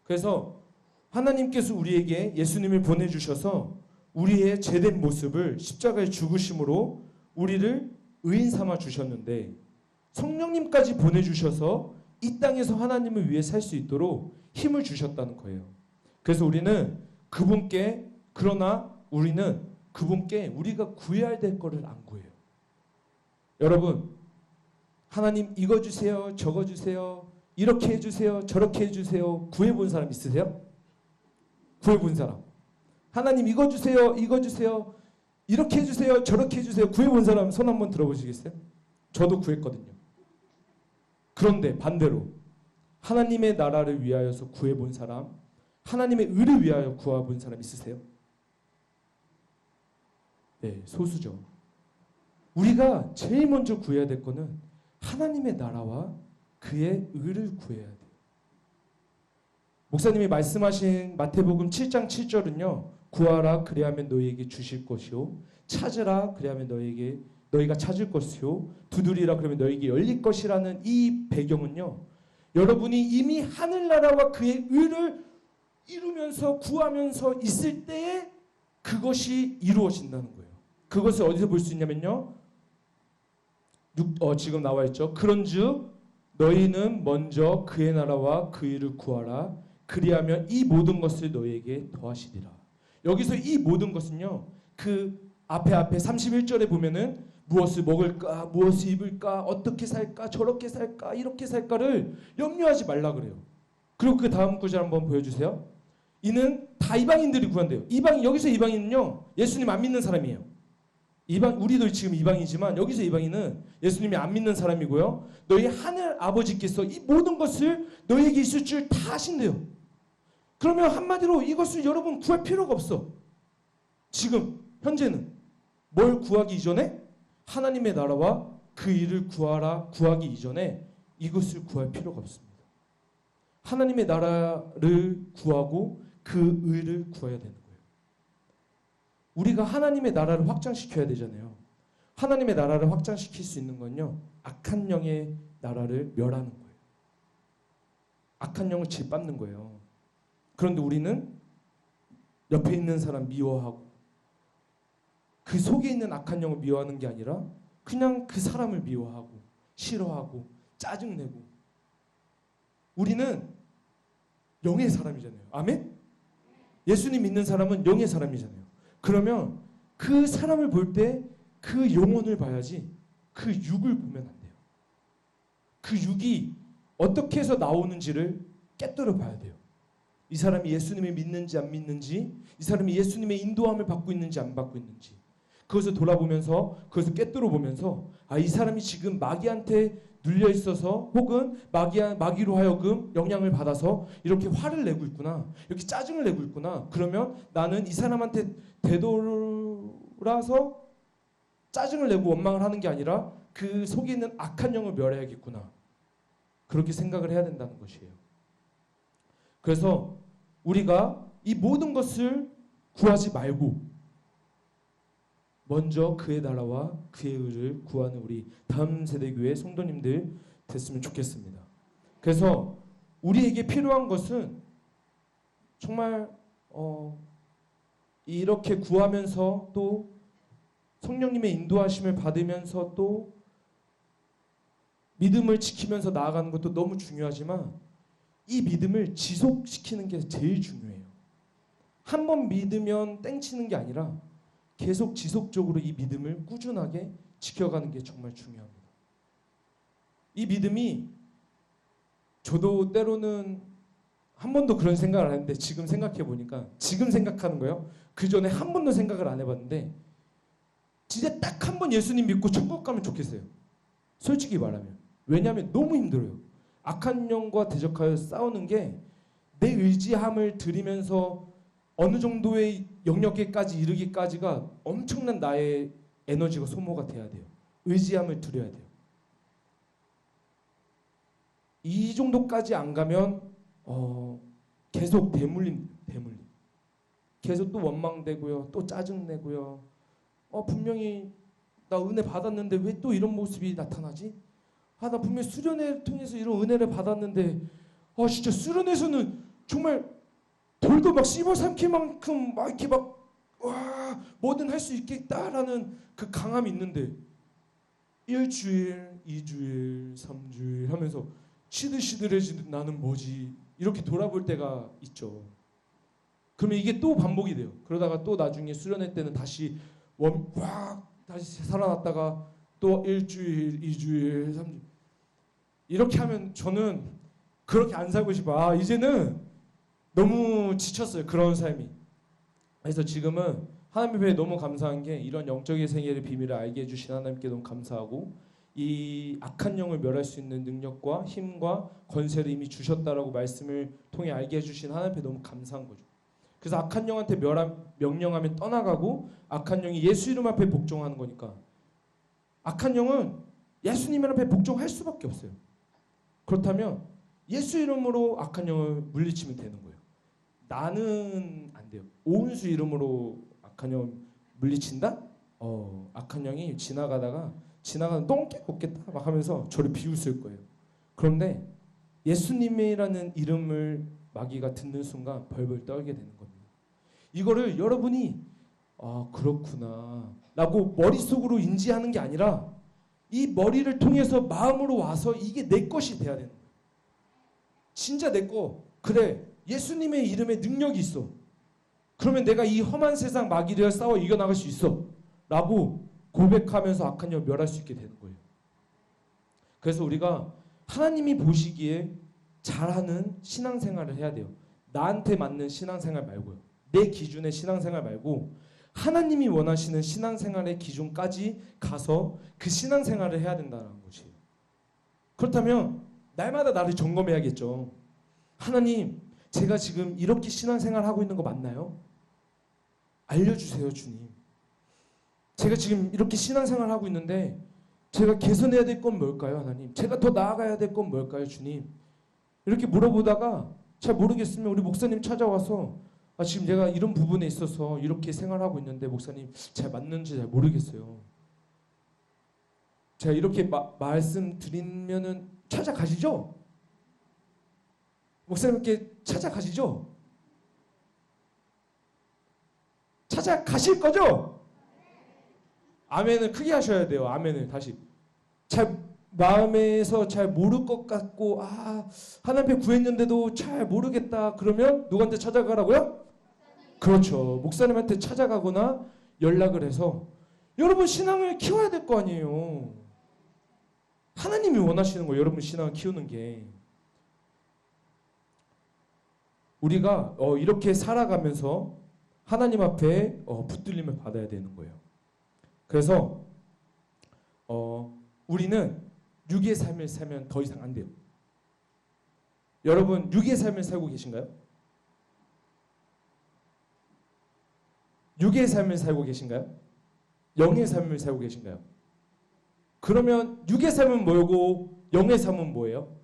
그래서 하나님께서 우리에게 예수님을 보내주셔서 우리의 죄된 모습을 십자가에 죽으심으로 우리를 의인 삼아 주셨는데 성령님까지 보내주셔서 이 땅에서 하나님을 위해 살 수 있도록 힘을 주셨다는 거예요. 그래서 우리는 그분께 우리가 구해야 될 거를 안 구해요. 여러분, 하나님 이거 주세요, 저거 주세요, 이렇게 해주세요, 저렇게 해주세요. 구해본 사람 있으세요? 구해본 사람. 하나님 이거 주세요, 이거 주세요, 이렇게 해주세요, 저렇게 해주세요. 구해본 사람 손 한번 들어보시겠어요? 저도 구했거든요. 그런데 반대로 하나님의 나라를 위하여서 구해본 사람, 하나님의 의를 위하여 구해본 사람 있으세요? 네, 소수죠. 우리가 제일 먼저 구해야 될 거는 하나님의 나라와 그의 의를 구해야 돼요. 목사님이 말씀하신 마태복음 7장 7절은요. 구하라 그리하면 너희에게 주실 것이요 찾으라 그리하면 너희가 찾을 것이요 두드리라 그러면 너희에게 열릴 것이라는 이 배경은요. 여러분이 이미 하늘나라와 그의 의를 이루면서 구하면서 있을 때에 그것이 이루어진다는 거예요. 그것을 어디서 볼 수 있냐면요. 지금 나와 있죠. 그런즉 너희는 먼저 그의 나라와 그 일을 구하라. 그리하면 이 모든 것을 너희에게 더하시리라. 여기서 이 모든 것은요. 그 앞에 31절에 보면은 무엇을 먹을까, 무엇을 입을까, 어떻게 살까, 저렇게 살까, 이렇게 살까를 염려하지 말라 그래요. 그리고 그 다음 구절 한번 보여주세요. 이는 다 이방인들이 구한대요. 여기서 이방인은요. 예수님 안 믿는 사람이에요. 우리도 지금 이방이지만 여기서 이방인은 예수님이 안 믿는 사람이고요. 너희 하늘 아버지께서 이 모든 것을 너희에게 있을 줄 다 아신대요. 그러면 한마디로 이것을 여러분 구할 필요가 없어. 지금 현재는 뭘 구하기 이전에 하나님의 나라와 그 일을 구하기 이전에 이것을 구할 필요가 없습니다. 하나님의 나라를 구하고 그 의를 구해야 되는 거예요. 우리가 하나님의 나라를 확장시켜야 되잖아요. 하나님의 나라를 확장시킬 수 있는 건요. 악한 영의 나라를 멸하는 거예요. 악한 영을 짓밟는 거예요. 그런데 우리는 옆에 있는 사람 미워하고 그 속에 있는 악한 영을 미워하는 게 아니라 그냥 그 사람을 미워하고 싫어하고 짜증내고 우리는 영의 사람이잖아요. 아멘? 예수님 믿는 사람은 영의 사람이잖아요. 그러면 그 사람을 볼 때 그 영혼을 봐야지 그 육을 보면 안 돼요. 그 육이 어떻게 해서 나오는지를 깨뜨려 봐야 돼요. 이 사람이 예수님을 믿는지 안 믿는지, 이 사람이 예수님의 인도함을 받고 있는지 안 받고 있는지 그것을 돌아보면서 그것을 깨뜨려 보면서 이 사람이 지금 마귀한테 눌려 있어서 혹은 마귀로 하여금 영향을 받아서 이렇게 화를 내고 있구나, 이렇게 짜증을 내고 있구나. 그러면 나는 이 사람한테 되돌아서 짜증을 내고 원망을 하는 게 아니라 그 속에 있는 악한 영을 멸해야겠구나. 그렇게 생각을 해야 된다는 것이에요. 그래서 우리가 이 모든 것을 구하지 말고 먼저 그의 나라와 그의 의를 구하는 우리 다음 세대 교회 성도님들 됐으면 좋겠습니다. 그래서 우리에게 필요한 것은 정말 이렇게 구하면서 또 성령님의 인도하심을 받으면서 또 믿음을 지키면서 나아가는 것도 너무 중요하지만 이 믿음을 지속시키는 게 제일 중요해요. 한 번 믿으면 땡치는 게 아니라 계속 지속적으로 이 믿음을 꾸준하게 지켜가는 게 정말 중요합니다. 이 믿음이 저도 때로는 한 번도 그런 생각을 안 했는데 지금 생각해 보니까 지금 생각하는 거예요. 그 전에 한 번도 생각을 안 해봤는데 진짜 딱 한 번 예수님 믿고 천국 가면 좋겠어요. 솔직히 말하면. 왜냐하면 너무 힘들어요. 악한 영과 대적하여 싸우는 게 내 의지함을 들이면서 어느 정도의 영역에까지 이르기까지가 엄청난 나의 에너지가 소모가 돼야 돼요. 의지함을 들여야 돼요. 이 정도까지 안 가면 계속 대물림. 계속 또 원망되고요. 또 짜증내고요. 분명히 나 은혜 받았는데 왜 또 이런 모습이 나타나지? 나 분명히 수련회를 통해서 이런 은혜를 받았는데 진짜 수련회에서는 정말 돌도 막 씹어 삼킬 만큼 막 이렇게 뭐든 할 수 있겠다라는 그 강함이 있는데 1주일, 2주일, 3주일 하면서 시들시들해지는 나는 뭐지? 이렇게 돌아볼 때가 있죠. 그러면 이게 또 반복이 돼요. 그러다가 또 나중에 수련회 때는 다시 다시 살아났다가 또 1주일, 2주일, 3주일 이렇게 하면 저는 그렇게 안 살고 싶어. 이제는 너무 지쳤어요. 그런 삶이. 그래서 지금은 하나님 앞에 너무 감사한 게 이런 영적인 세계의 비밀을 알게 해주신 하나님께 너무 감사하고 이 악한 영을 멸할 수 있는 능력과 힘과 권세를 이미 주셨다라고 말씀을 통해 알게 해주신 하나님 앞에 너무 감사한 거죠. 그래서 악한 영한테 명령하면 떠나가고 악한 영이 예수 이름 앞에 복종하는 거니까 악한 영은 예수님 앞에 복종할 수밖에 없어요. 그렇다면 예수 이름으로 악한 영을 물리치면 되는 거예요. 나는 안 돼요. 오은수 이름으로 악한 영을 물리친다? 악한 영이 지나가는 똥개 없겠다 막 하면서 저를 비웃을 거예요. 그런데 예수님이라는 이름을 마귀가 듣는 순간 벌벌 떨게 되는 겁니다. 이거를 여러분이 그렇구나 라고 머릿속으로 인지하는 게 아니라 이 머리를 통해서 마음으로 와서 이게 내 것이 돼야 되는 거예요. 진짜 내 거. 그래, 예수님의 이름에 능력이 있어. 그러면 내가 이 험한 세상 마귀를 싸워 이겨나갈 수 있어 라고 고백하면서 악한 영을 멸할 수 있게 되는 거예요. 그래서 우리가 하나님이 보시기에 잘하는 신앙생활을 해야 돼요. 나한테 맞는 신앙생활 말고요. 내 기준의 신앙생활 말고 하나님이 원하시는 신앙생활의 기준까지 가서 그 신앙생활을 해야 된다는 것이에요. 그렇다면 날마다 나를 점검해야겠죠. 하나님, 제가 지금 이렇게 신앙생활 하고 있는 거 맞나요? 알려주세요, 주님. 제가 지금 이렇게 신앙생활 하고 있는데 제가 개선해야 될 건 뭘까요, 하나님? 제가 더 나아가야 될 건 뭘까요, 주님? 이렇게 물어보다가 잘 모르겠으면 우리 목사님 찾아와서 지금 제가 이런 부분에 있어서 이렇게 생활하고 있는데 목사님 잘 맞는지 잘 모르겠어요. 제가 이렇게 말씀드리면은 찾아가시죠? 목사님께 찾아가시죠? 찾아가실 거죠? 아멘을 크게 하셔야 돼요. 아멘을 다시. 마음에서 잘 모를 것 같고 하나님 앞에 구했는데도 잘 모르겠다. 그러면 누구한테 찾아가라고요? 그렇죠. 목사님한테 찾아가거나 연락을 해서 여러분 신앙을 키워야 될 거 아니에요. 하나님이 원하시는 거예요. 여러분 신앙을 키우는 게. 우리가 이렇게 살아가면서 하나님 앞에 붙들림을 받아야 되는 거예요. 그래서 우리는 육의 삶을 살면 더 이상 안 돼요. 여러분 육의 삶을 살고 계신가요? 육의 삶을 살고 계신가요? 영의 삶을 살고 계신가요? 그러면 육의 삶은 뭐고 영의 삶은 뭐예요?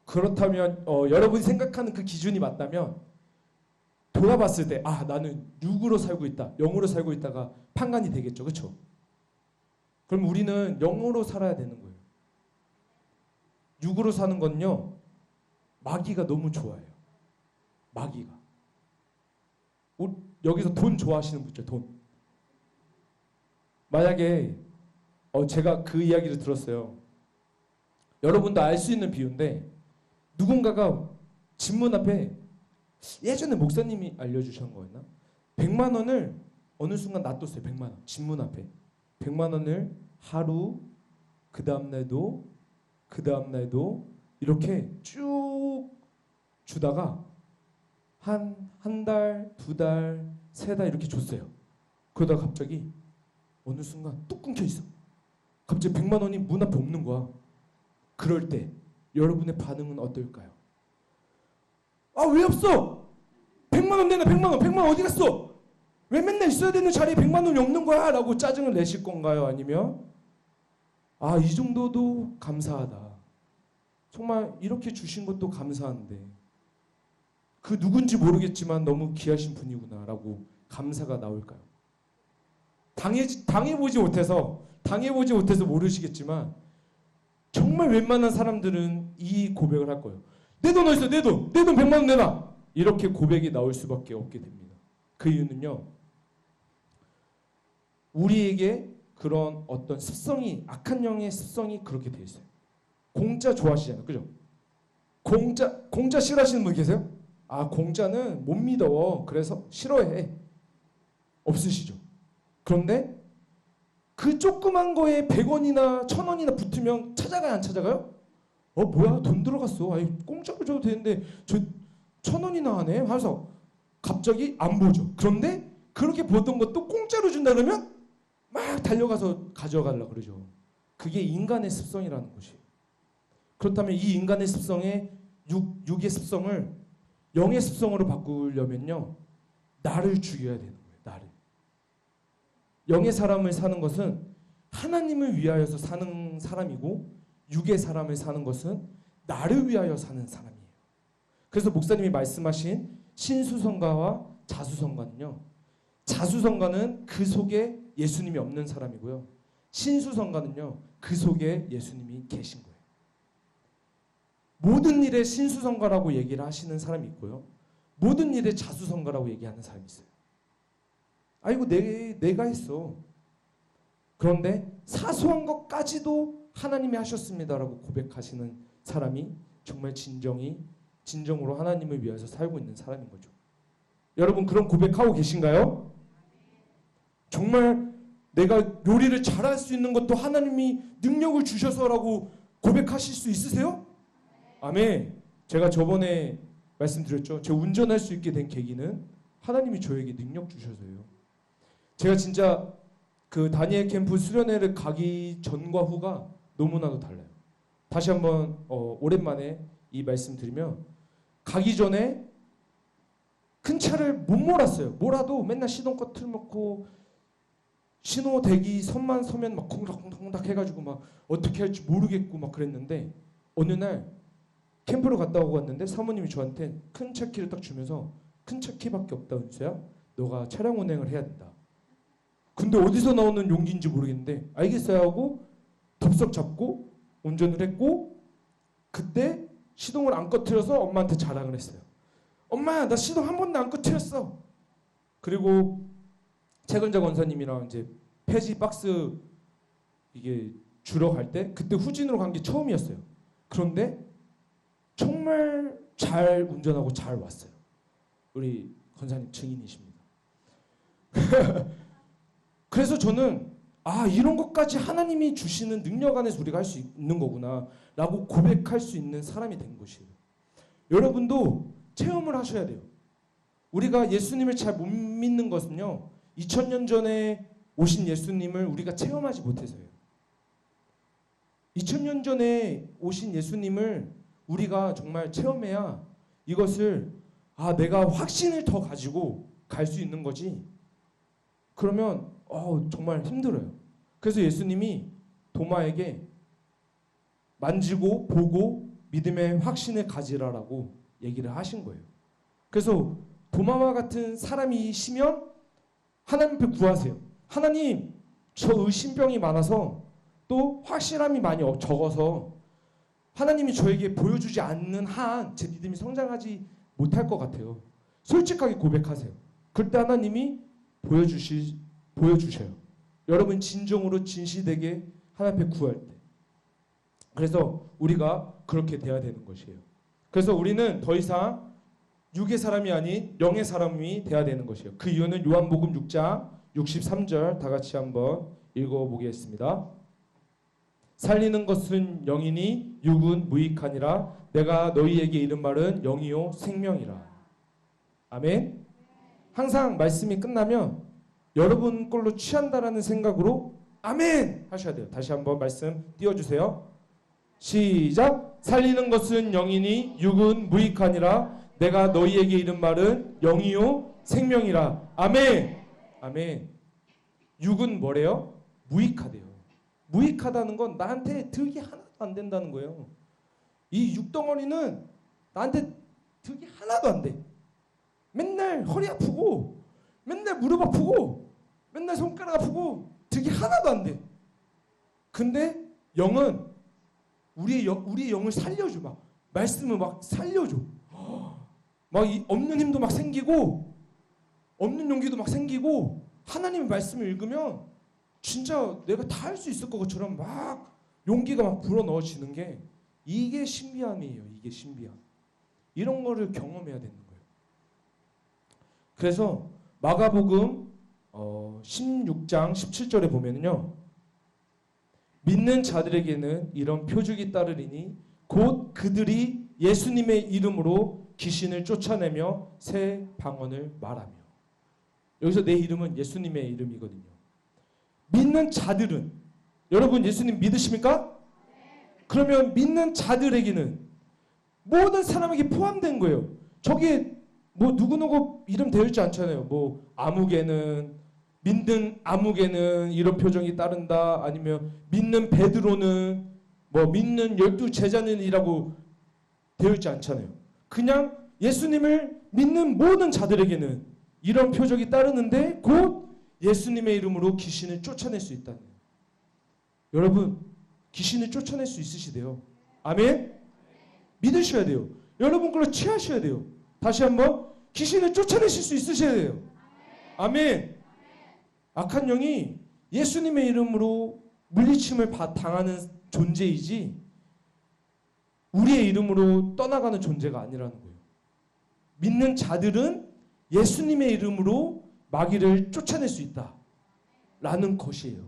그렇다면 여러분이 생각하는 그 기준이 맞다면 돌아봤을 때 나는 육으로 살고 있다, 영으로 살고 있다가 판단이 되겠죠. 그렇죠? 그럼 우리는 영으로 살아야 되는 거예요. 육으로 사는 건요. 마귀가 너무 좋아해요. 마귀가. 여기서 돈 좋아하시는 분 있죠. 돈. 만약에 제가 그 이야기를 들었어요. 여러분도 알 수 있는 비유인데 누군가가 집문 앞에 예전에 목사님이 알려주신 거였나? 100만 원을 어느 순간 놔뒀어요. 100만 원. 집문 앞에. 100만 원을 하루, 그 다음날도 이렇게 쭉 주다가 한 달, 2달, 3달 이렇게 줬어요. 그러다가 갑자기 어느 순간 뚝 끊겨 있어. 갑자기 100만 원이 문 앞에 없는 거야. 그럴 때 여러분의 반응은 어떨까요? 아, 왜 없어? 100만 원 내놔. 100만 원. 100만 원 어디 갔어? 왜 맨날 있어야 되는 자리에 100만 원이 없는 거야? 라고 짜증을 내실 건가요? 아니면 아, 이 정도도 감사하다. 정말 이렇게 주신 것도 감사한데 그 누군지 모르겠지만 너무 귀하신 분이구나 라고 감사가 나올까요? 당해보지 못해서 모르시겠지만 정말 웬만한 사람들은 이 고백을 할 거예요. 내 돈 어딨어? 내 돈 100만 원 내놔. 이렇게 고백이 나올 수밖에 없게 됩니다. 그 이유는요, 우리에게 그런 어떤 습성이, 악한 영의 습성이 그렇게 돼 있어요. 공짜 좋아하시잖아요, 그죠? 공짜 싫어하시는 분 계세요? 아, 공짜는 못 믿어. 그래서 싫어해. 없으시죠? 그런데 그 조그만 거에 100원이나 1000원이나 붙으면 찾아가요, 안 찾아가요? 뭐야, 돈 들어갔어. 아니, 공짜로 줘도 되는데 저 1000원이나 하네 하면서 갑자기 안 보죠. 그런데 그렇게 보던 것도 공짜로 준다 그러면 막 달려가서 가져가려고 그러죠. 그게 인간의 습성이라는 것이에요. 그렇다면 이 인간의 습성의 육의 습성을 영의 습성으로 바꾸려면요, 나를 죽여야 되는 거예요. 나를. 영의 사람을 사는 것은 하나님을 위하여서 사는 사람이고, 육의 사람을 사는 것은 나를 위하여 사는 사람이에요. 그래서 목사님이 말씀하신 신수성가와 자수성가는요, 자수성가는 그 속에 예수님이 없는 사람이고요, 신수성가는요 그 속에 예수님이 계신 거예요. 모든 일에 신수성가라고 얘기를 하시는 사람이 있고요, 모든 일에 자수성가라고 얘기하는 사람이 있어요. 아이고 내가 했어. 그런데 사소한 것까지도 하나님이 하셨습니다라고 고백하시는 사람이 정말 진정으로 하나님을 위해서 살고 있는 사람인 거죠. 여러분, 그런 고백하고 계신가요? 정말 내가 요리를 잘할 수 있는 것도 하나님이 능력을 주셔서라고 고백하실 수 있으세요? 아멘. 제가 저번에 말씀드렸죠. 제가 운전할 수 있게 된 계기는 하나님이 저에게 능력 주셔서예요. 제가 진짜 그 다니엘 캠프 수련회를 가기 전과 후가 너무나도 달라요. 다시 한번 오랜만에 이 말씀 드리면, 가기 전에 큰 차를 못 몰았어요. 몰아도 맨날 시동껏 틀어놓고 신호 대기 선만 서면 막 콩닥콩닥 해가지고 막 어떻게 할지 모르겠고 막 그랬는데, 어느 날 캠프를 갔다 오고 왔는데 사모님이 저한테 큰 차 키를 딱 주면서, 큰 차 키밖에 없다 은수야, 너가 차량 운행을 해야 된다. 근데 어디서 나오는 용기인지 모르겠는데 알겠어요 하고 덥석 잡고 운전을 했고, 그때 시동을 안 꺼트려서 엄마한테 자랑을 했어요. 엄마, 나 시동 한 번도 안 꺼트렸어. 그리고 최근자 권사님이랑 이제 폐지 박스 이게 주러 갈 때, 그때 후진으로 간 게 처음이었어요. 그런데 정말 잘 운전하고 잘 왔어요. 우리 권사님 증인이십니다. 그래서 저는 이런 것까지 하나님이 주시는 능력 안에서 우리가 할 수 있는 거구나 라고 고백할 수 있는 사람이 된 것이에요. 여러분도 체험을 하셔야 돼요. 우리가 예수님을 잘 못 믿는 것은요, 2000년 전에 오신 예수님을 우리가 체험하지 못해서예요. 2000년 전에 오신 예수님을 우리가 정말 체험해야 이것을 내가 확신을 더 가지고 갈 수 있는 거지. 그러면 정말 힘들어요. 그래서 예수님이 도마에게 만지고 보고 믿음의 확신을 가지라라고 얘기를 하신 거예요. 그래서 도마와 같은 사람이시면 하나님 앞에 구하세요. 하나님, 저 의심병이 많아서 또 확실함이 많이 적어서 하나님이 저에게 보여주지 않는 한 제 믿음이 성장하지 못할 것 같아요. 솔직하게 고백하세요. 그때 하나님이 보여주셔요. 여러분, 진정으로 진실되게 하나님 앞에 구할 때. 그래서 우리가 그렇게 돼야 되는 것이에요. 그래서 우리는 더 이상 육의 사람이 아닌 영의 사람이 돼야 되는 것이에요. 그 이유는 요한복음 6장 63절 다 같이 한번 읽어보겠습니다. 살리는 것은 영이니 육은 무익하니라. 내가 너희에게 이른 말은 영이요 생명이라. 아멘. 항상 말씀이 끝나면 여러분 걸로 취한다라는 생각으로 아멘 하셔야 돼요. 다시 한번 말씀 띄워주세요. 시작. 살리는 것은 영이니 육은 무익하니라. 내가 너희에게 이른 말은 영이요 생명이라. 아멘. 아멘. 육은 뭐래요? 무익하대요. 무익하다는 건 나한테 득이 하나도 안 된다는 거예요. 이 육덩어리는 나한테 득이 하나도 안 돼. 맨날 허리 아프고 맨날 무릎 아프고 맨날 손가락 아프고 득이 하나도 안 돼. 근데 영은 우리의 영을 살려줘. 막 말씀을 막 살려줘. 막 없는 힘도 막 생기고 없는 용기도 막 생기고 하나님의 말씀을 읽으면 진짜 내가 다 할 수 있을 것처럼 막 용기가 막 불어넣어지는 게 이게 신비함이에요. 이게 신비함. 이런 거를 경험해야 되는 거예요. 그래서 마가복음 16장 17절에 보면요. 믿는 자들에게는 이런 표적이 따르리니 곧 그들이 예수님의 이름으로 귀신을 쫓아내며 새 방언을 말하며. 여기서 내 이름은 예수님의 이름이거든요. 믿는 자들은, 여러분 예수님 믿으십니까? 그러면 믿는 자들에게는 모든 사람에게 포함된 거예요. 저기에 뭐 누구누구 이름 되어 있지 않잖아요. 뭐 아무개는, 믿는 아무개는 이런 표정이 따른다. 아니면 믿는 베드로는, 뭐 믿는 12제자는이라고 되어 있지 않잖아요. 그냥 예수님을 믿는 모든 자들에게는 이런 표적이 따르는데 곧 예수님의 이름으로 귀신을 쫓아낼 수 있다는 거예요. 여러분 귀신을 쫓아낼 수 있으시대요. 아멘? 믿으셔야 돼요. 여러분 그걸 취하셔야 돼요. 다시 한번 귀신을 쫓아내실 수 있으셔야 돼요. 아멘. 악한 영이 예수님의 이름으로 물리침을 당하는 존재이지 우리의 이름으로 떠나가는 존재가 아니라는 거예요. 믿는 자들은 예수님의 이름으로 마귀를 쫓아낼 수 있다라는 것이에요.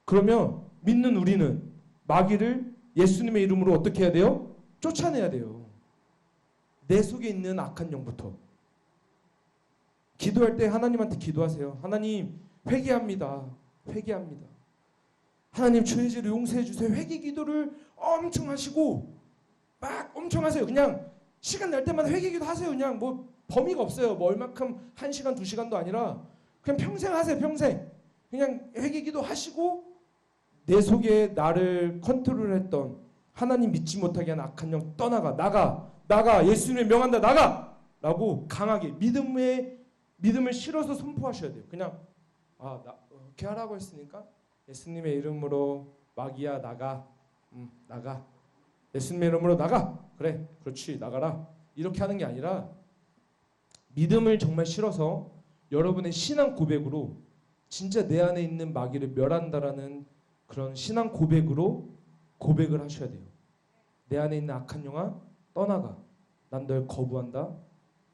그러면 믿는 우리는 마귀를 예수님의 이름으로 어떻게 해야 돼요? 쫓아내야 돼요. 내 속에 있는 악한 영부터. 기도할 때 하나님한테 기도하세요. 하나님 회개합니다. 회개합니다. 하나님 저의 죄를 용서해 주세요. 회개 기도를 엄청 하시고 막 엄청 하세요. 그냥 시간 날 때마다 회개 기도 하세요. 그냥 뭐 범위가 없어요. 뭐 얼마큼 1시간 2시간도 아니라 그냥 평생 하세요. 평생. 그냥 회개 기도 하시고 내 속에 나를 컨트롤했던 하나님 믿지 못하게 한 악한 영 떠나가. 나가. 예수님의 명한다. 나가. 라고 강하게 믿음을 실어서 선포하셔야 돼요. 그냥 그렇게 하라고 했으니까 예수님의 이름으로 마귀야 나가. 나가. 예수님의 이름으로 나가. 그래. 그렇지. 나가라. 이렇게 하는 게 아니라 믿음을 정말 실어서 여러분의 신앙 고백으로 진짜 내 안에 있는 마귀를 멸한다라는 그런 신앙 고백으로 고백을 하셔야 돼요. 내 안에 있는 악한 영아 떠나가. 난 널 거부한다.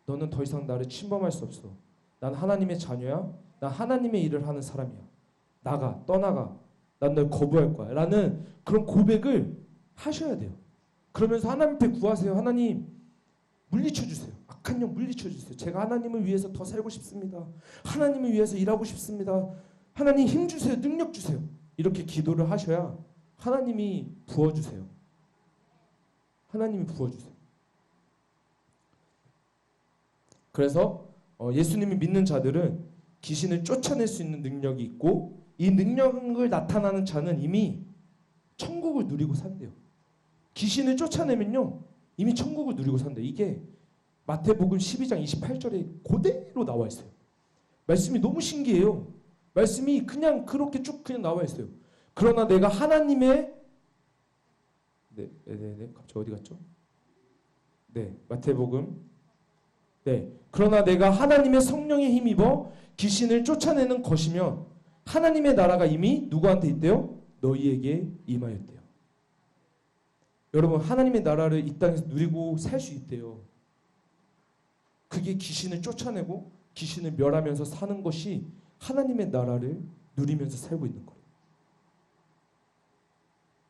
너는 더 이상 나를 침범할 수 없어. 난 하나님의 자녀야. 난 하나님의 일을 하는 사람이야. 나가. 떠나가. 난 널 거부할 거야. 라는 그런 고백을 하셔야 돼요. 그러면서 하나님 앞에 구하세요. 하나님 물리쳐 주세요. 악한 영 물리쳐 주세요. 제가 하나님을 위해서 더 살고 싶습니다. 하나님을 위해서 일하고 싶습니다. 하나님 힘 주세요. 능력 주세요. 이렇게 기도를 하셔야 하나님이 부어주세요. 하나님이 부어주세요. 그래서 예수님이 믿는 자들은 귀신을 쫓아낼 수 있는 능력이 있고 이 능력을 나타나는 자는 이미 천국을 누리고 산대요. 귀신을 쫓아내면요 이미 천국을 누리고 산대요. 이게 마태복음 12장 28절에 그대로 나와 있어요. 말씀이 너무 신기해요. 말씀이 그냥 그렇게 쭉 그냥 나와 있어요. 그러나 내가 하나님의 갑자기 어디 갔죠? 마태복음. 그러나 내가 하나님의 성령에 힘입어 귀신을 쫓아내는 것이면 하나님의 나라가 이미 누구한테 있대요? 너희에게 임하였대요. 여러분 하나님의 나라를 이 땅에서 누리고 살 수 있대요. 그게 귀신을 쫓아내고 귀신을 멸하면서 사는 것이 하나님의 나라를 누리면서 살고 있는 거예요.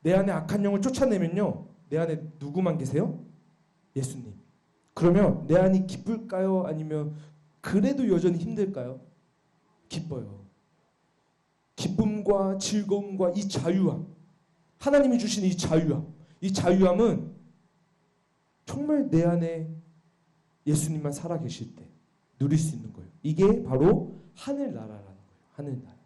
내 안에 악한 영을 쫓아내면요 내 안에 누구만 계세요? 예수님. 그러면 내 안이 기쁠까요? 아니면 그래도 여전히 힘들까요? 기뻐요. 기쁨과 즐거움과 이 자유함, 하나님이 주신 이 자유함, 이 자유함은 정말 내 안에 예수님만 살아계실 때 누릴 수 있는 거예요. 이게 바로 하늘나라라는 거예요. 하늘나라.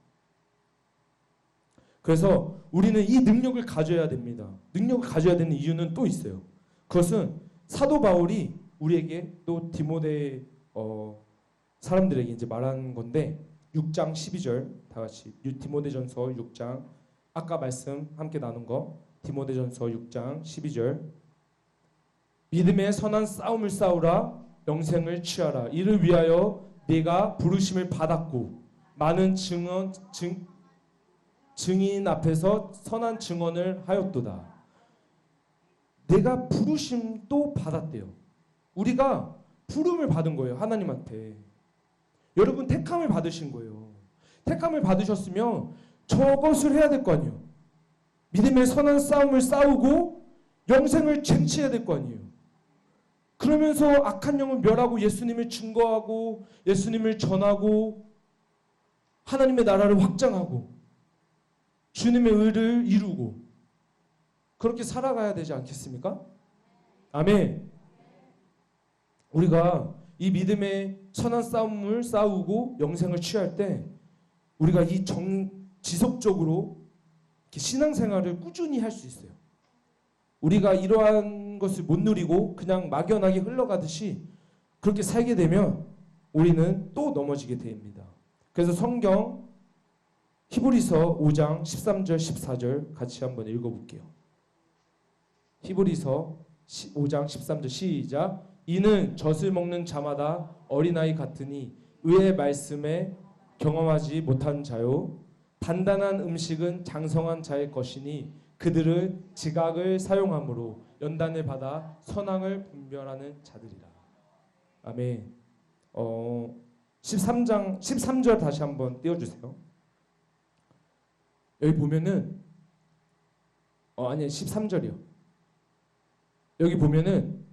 그래서 우리는 이 능력을 가져야 됩니다. 능력을 가져야 되는 이유는 또 있어요. 그것은 사도 바울이 우리에게 또 디모데 사람들에게 이제 말한 건데 6장 12절 다 같이 디모데전서 6장 아까 말씀 함께 나눈 거 디모데전서 6장 12절 믿음의 선한 싸움을 싸우라 영생을 취하라 이를 위하여 네가 부르심을 받았고 많은 증인 앞에서 선한 증언을 하였도다. 내가 부르심도 받았대요. 우리가 부름을 받은 거예요. 하나님한테. 여러분 택함을 받으신 거예요. 택함을 받으셨으면 저것을 해야 될 거 아니에요. 믿음의 선한 싸움을 싸우고 영생을 쟁취해야 될 거 아니에요. 그러면서 악한 영을 멸하고 예수님을 증거하고 예수님을 전하고 하나님의 나라를 확장하고 주님의 의를 이루고 그렇게 살아가야 되지 않겠습니까? 아멘. 우리가 이 믿음의 선한 싸움을 싸우고 영생을 취할 때 우리가 이 지속적으로 이렇게 신앙생활을 꾸준히 할 수 있어요. 우리가 이러한 것을 못 누리고 그냥 막연하게 흘러가듯이 그렇게 살게 되면 우리는 또 넘어지게 됩니다. 그래서 성경 히브리서 5장 13절 14절 같이 한번 읽어볼게요. 히브리서 5장 13절 시작. 이는 젖을 먹는 자마다 어린아이 같으니 의의 말씀에 경험하지 못한 자요 단단한 음식은 장성한 자의 것이니 그들은 지각을 사용함으로 연단을 받아 선악을 분별하는 자들이라. 아멘. 13장 13절 다시 한번 띄워주세요. 여기 보면은 아니 13절이요. 여기 보면은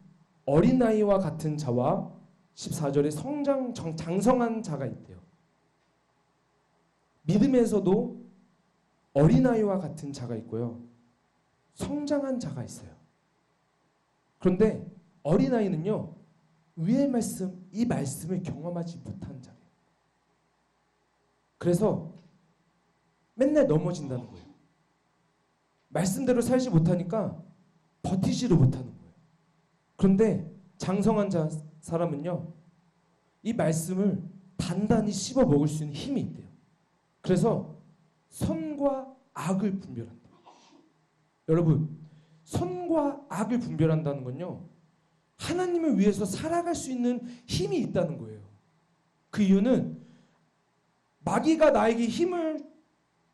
어린아이와 같은 자와 14절에 장성한 자가 있대요. 믿음에서도 어린아이와 같은 자가 있고요. 성장한 자가 있어요. 그런데 어린아이는요. 위의 말씀, 이 말씀을 경험하지 못한 자예요. 그래서 맨날 넘어진다는 거예요. 말씀대로 살지 못하니까 버티지를 못하는 거예요. 그런데 장성한 사람은요. 이 말씀을 단단히 씹어 먹을 수 있는 힘이 있대요. 그래서 선과 악을 분별한다. 여러분, 선과 악을 분별한다는 건요. 하나님을 위해서 살아갈 수 있는 힘이 있다는 거예요. 그 이유는 마귀가 나에게 힘을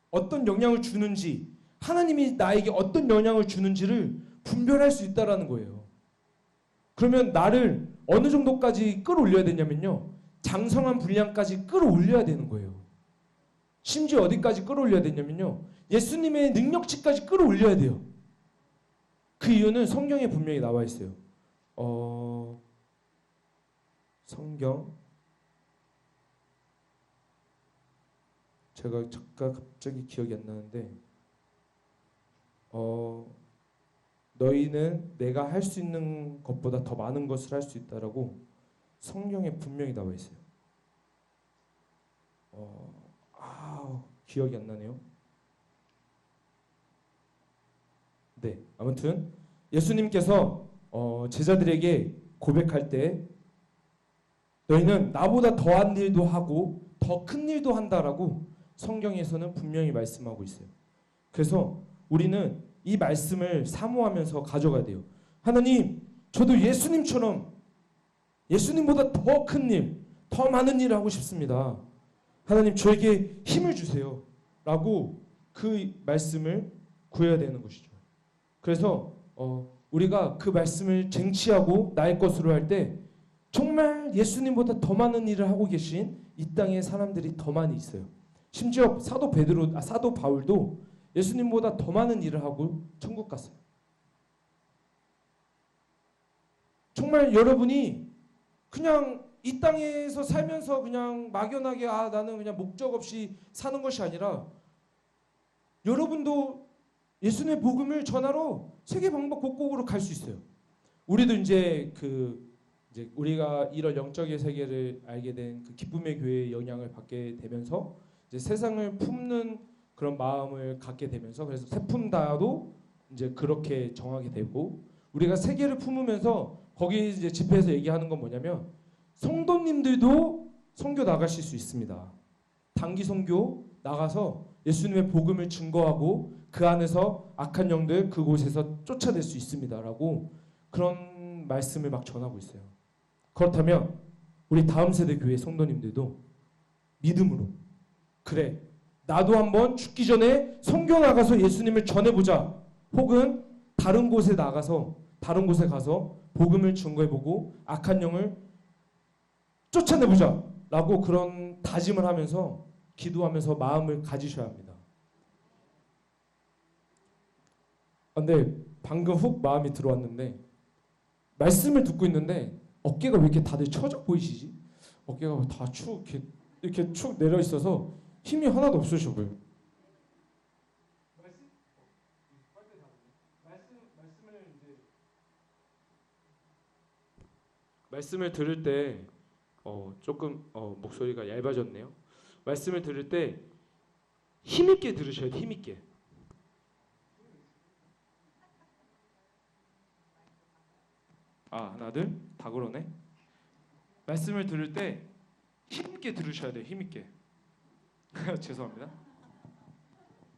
어떤 영향을 주는지 하나님이 나에게 어떤 영향을 주는지를 분별할 수 있다는 거예요. 그러면 나를 어느 정도까지 끌어올려야 되냐면요. 장성한 분량까지 끌어올려야 되는 거예요. 심지어 어디까지 끌어올려야 되냐면요. 예수님의 능력치까지 끌어올려야 돼요. 그 이유는 성경에 분명히 나와 있어요. 성경 제가 잠깐 갑자기 기억이 안 나는데 너희는 내가 할 수 있는 것보다 더 많은 것을 할 수 있다라고 성경에 분명히 나와 있어요. 기억이 안 나네요. 네, 아무튼 예수님께서 제자들에게 고백할 때 너희는 나보다 더한 일도 하고 더 큰 일도 한다라고 성경에서는 분명히 말씀하고 있어요. 그래서 우리는 이 말씀을 사모하면서 가져가야 돼요. 하나님, 저도 예수님처럼 예수님보다 더 큰 일, 더 많은 일을 하고 싶습니다. 하나님, 저에게 힘을 주세요. 라고 그 말씀을 구해야 되는 것이죠. 그래서 우리가 그 말씀을 쟁취하고 나의 것으로 할 때 정말 예수님보다 더 많은 일을 하고 계신 이 땅에 사람들이 더 많이 있어요. 심지어 사도 바울도 예수님보다 더 많은 일을 하고 천국 갔어요. 정말 여러분이 그냥 이 땅에서 살면서 그냥 막연하게 나는 그냥 목적 없이 사는 것이 아니라 여러분도 예수님의 복음을 전하러 세계 방법 곡곡으로 갈 수 있어요. 우리도 이제 이제 우리가 이런 영적의 세계를 알게 된 그 기쁨의 교회의 영향을 받게 되면서 이제 세상을 품는 그런 마음을 갖게 되면서 그래서 세품다도 이제 그렇게 정하게 되고 우리가 세계를 품으면서 거기 이제 집회에서 얘기하는 건 뭐냐면 성도님들도 선교 나가실 수 있습니다. 단기 선교 나가서 예수님의 복음을 증거하고 그 안에서 악한 영들 그곳에서 쫓아낼 수 있습니다라고 그런 말씀을 막 전하고 있어요. 그렇다면 우리 다음 세대 교회 성도님들도 믿음으로 그래 나도 한번 죽기 전에 선교 나가서 예수님을 전해보자 혹은 다른 곳에 나가서 다른 곳에 가서 복음을 증거해보고 악한 영을 쫓아내보자 라고 그런 다짐을 하면서 기도하면서 마음을 가지셔야 합니다. 근데 방금 훅 마음이 들어왔는데 말씀을 듣고 있는데 어깨가 왜 이렇게 다들 처져 보이시지? 어깨가 다 축 이렇게 축 내려 있어서 힘이 하나도 없으셔 보여요. 말씀을 들을 때 조금 목소리가 얇아졌네요. 말씀을 들을 때 힘있게 들으셔야 돼요. 힘있게. 하나 둘 다 그러네. 말씀을 들을 때 힘있게 들으셔야 돼요. 힘있게. 죄송합니다.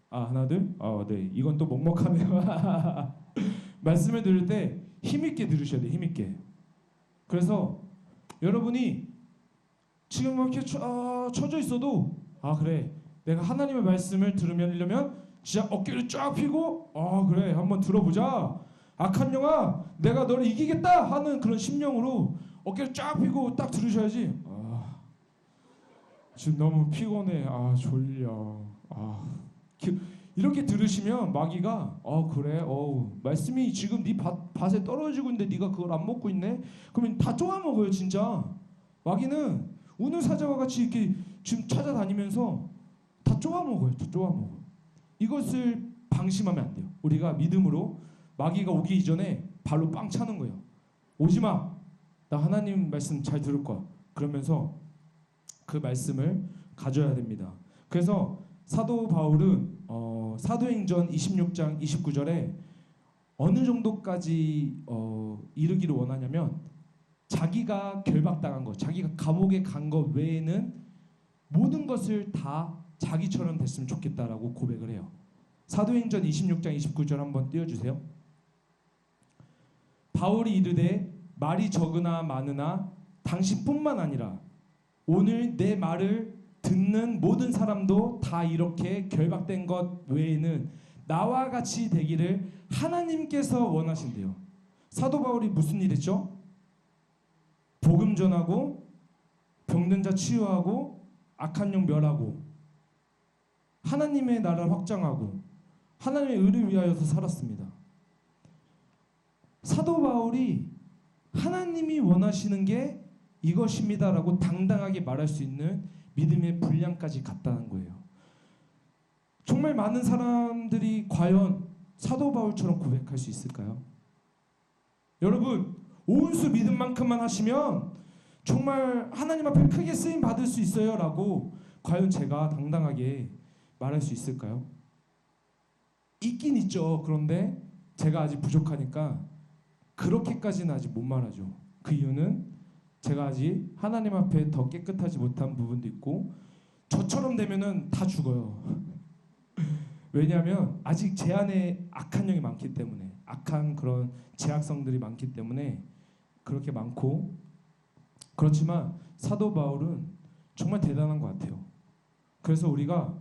하나 둘. 네. 이건 또 먹먹하네요. 말씀을 들을 때 힘있게 들으셔야 돼요. 힘있게. 그래서 여러분이 지금 이렇게 처져 있어도 그래 내가 하나님의 말씀을 들으려면 진짜 어깨를 쫙 펴고 그래 한번 들어보자. 악한 영아 내가 너를 이기겠다 하는 그런 심령으로 어깨를 쫙 펴고 딱 들으셔야지. 지금 너무 피곤해. 졸려. 이렇게 들으시면 마귀가 그래 말씀이 지금 네 밭에 떨어지고 있는데 네가 그걸 안 먹고 있네. 그러면 다 쪼아먹어요. 진짜 마귀는 우는 사자와 같이 이렇게 지금 찾아다니면서 다 쪼아먹어요. 다 쪼아먹어. 이것을 방심하면 안 돼요. 우리가 믿음으로 마귀가 오기 이전에 발로 빵 차는 거예요. 오지마. 나 하나님 말씀 잘 들을 거야. 그러면서 그 말씀을 가져야 됩니다. 그래서 사도 바울은 사도행전 26장 29절에 어느 정도까지 이르기를 원하냐면 자기가 결박당한 것, 자기가 감옥에 간 것 외에는 모든 것을 다 자기처럼 됐으면 좋겠다라고 고백을 해요. 사도행전 26장 29절 한번 띄워주세요. 바울이 이르되 말이 적으나 많으나 당신뿐만 아니라 오늘 내 말을 듣는 모든 사람도 다 이렇게 결박된 것 외에는 나와 같이 되기를 하나님께서 원하신대요. 사도 바울이 무슨 일 했죠? 복음 전하고 병든 자 치유하고 악한 영 멸하고 하나님의 나라를 확장하고 하나님의 의를 위하여서 살았습니다. 사도 바울이 하나님이 원하시는 게 이것입니다라고 당당하게 말할 수 있는 믿음의 분량까지 갔다는 거예요. 정말 많은 사람들이 과연 사도 바울처럼 고백할 수 있을까요? 여러분 온수 믿음만큼만 하시면 정말 하나님 앞에 크게 쓰임 받을 수 있어요 라고 과연 제가 당당하게 말할 수 있을까요? 있긴 있죠. 그런데 제가 아직 부족하니까 그렇게까지는 아직 못 말하죠. 그 이유는 제가 아직 하나님 앞에 더 깨끗하지 못한 부분도 있고 저처럼 되면은 다 죽어요. 왜냐하면 아직 제 안에 악한 영이 많기 때문에 악한 그런 제약성들이 많기 때문에 그렇게 많고 그렇지만 사도 바울은 정말 대단한 것 같아요. 그래서 우리가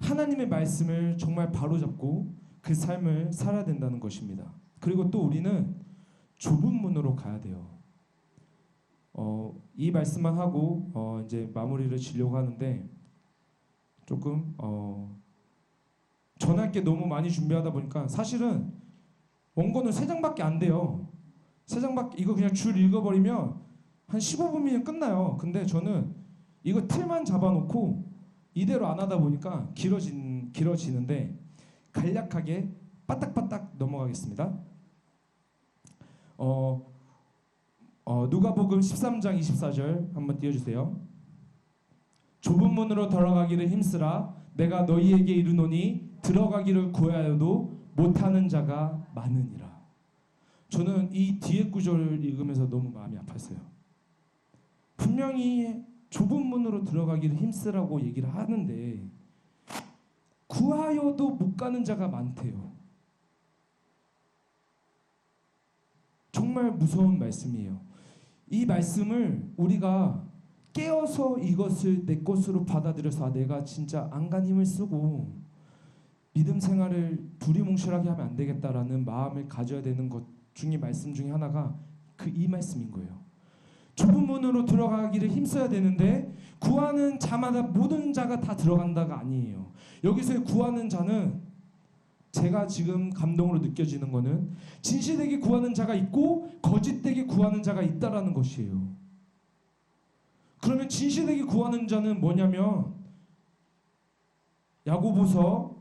하나님의 말씀을 정말 바로잡고 그 삶을 살아야 된다는 것입니다. 그리고 또 우리는 좁은 문으로 가야 돼요. 이 말씀만 하고 이제 마무리를 지려고 하는데 조금 전할 게 너무 많이 준비하다 보니까 사실은 원고는 3장밖에 안 돼요. 3장밖에 이거 그냥 줄 읽어버리면 한 15분이면 끝나요. 근데 저는 이거 틀만 잡아놓고 이대로 안 하다 보니까 길어지는데 간략하게 빠딱빠딱 넘어가겠습니다. 누가복음 13장 24절 한번 띄워주세요. 좁은 문으로 들어가기를 힘쓰라. 내가 너희에게 이르노니 들어가기를 구하여도 못하는 자가 많으니라. 저는 이 뒤에 구절을 읽으면서 너무 마음이 아팠어요. 분명히 좁은 문으로 들어가기를 힘쓰라고 얘기를 하는데 구하여도 못 가는 자가 많대요. 정말 무서운 말씀이에요. 이 말씀을 우리가 깨어서 이것을 내 것으로 받아들여서 내가 진짜 안간 힘을 쓰고 믿음 생활을 두리뭉실하게 하면 안 되겠다라는 마음을 가져야 되는 것 중에 말씀 중에 하나가 이 말씀인 거예요. 좁은 문으로 들어가기를 힘써야 되는데 구하는 자마다 모든 자가 다 들어간다가 아니에요. 여기서의 구하는 자는 제가 지금 감동으로 느껴지는 거는 진실되게 구하는 자가 있고 거짓되게 구하는 자가 있다라는 것이에요. 그러면 진실되게 구하는 자는 뭐냐면 야고보서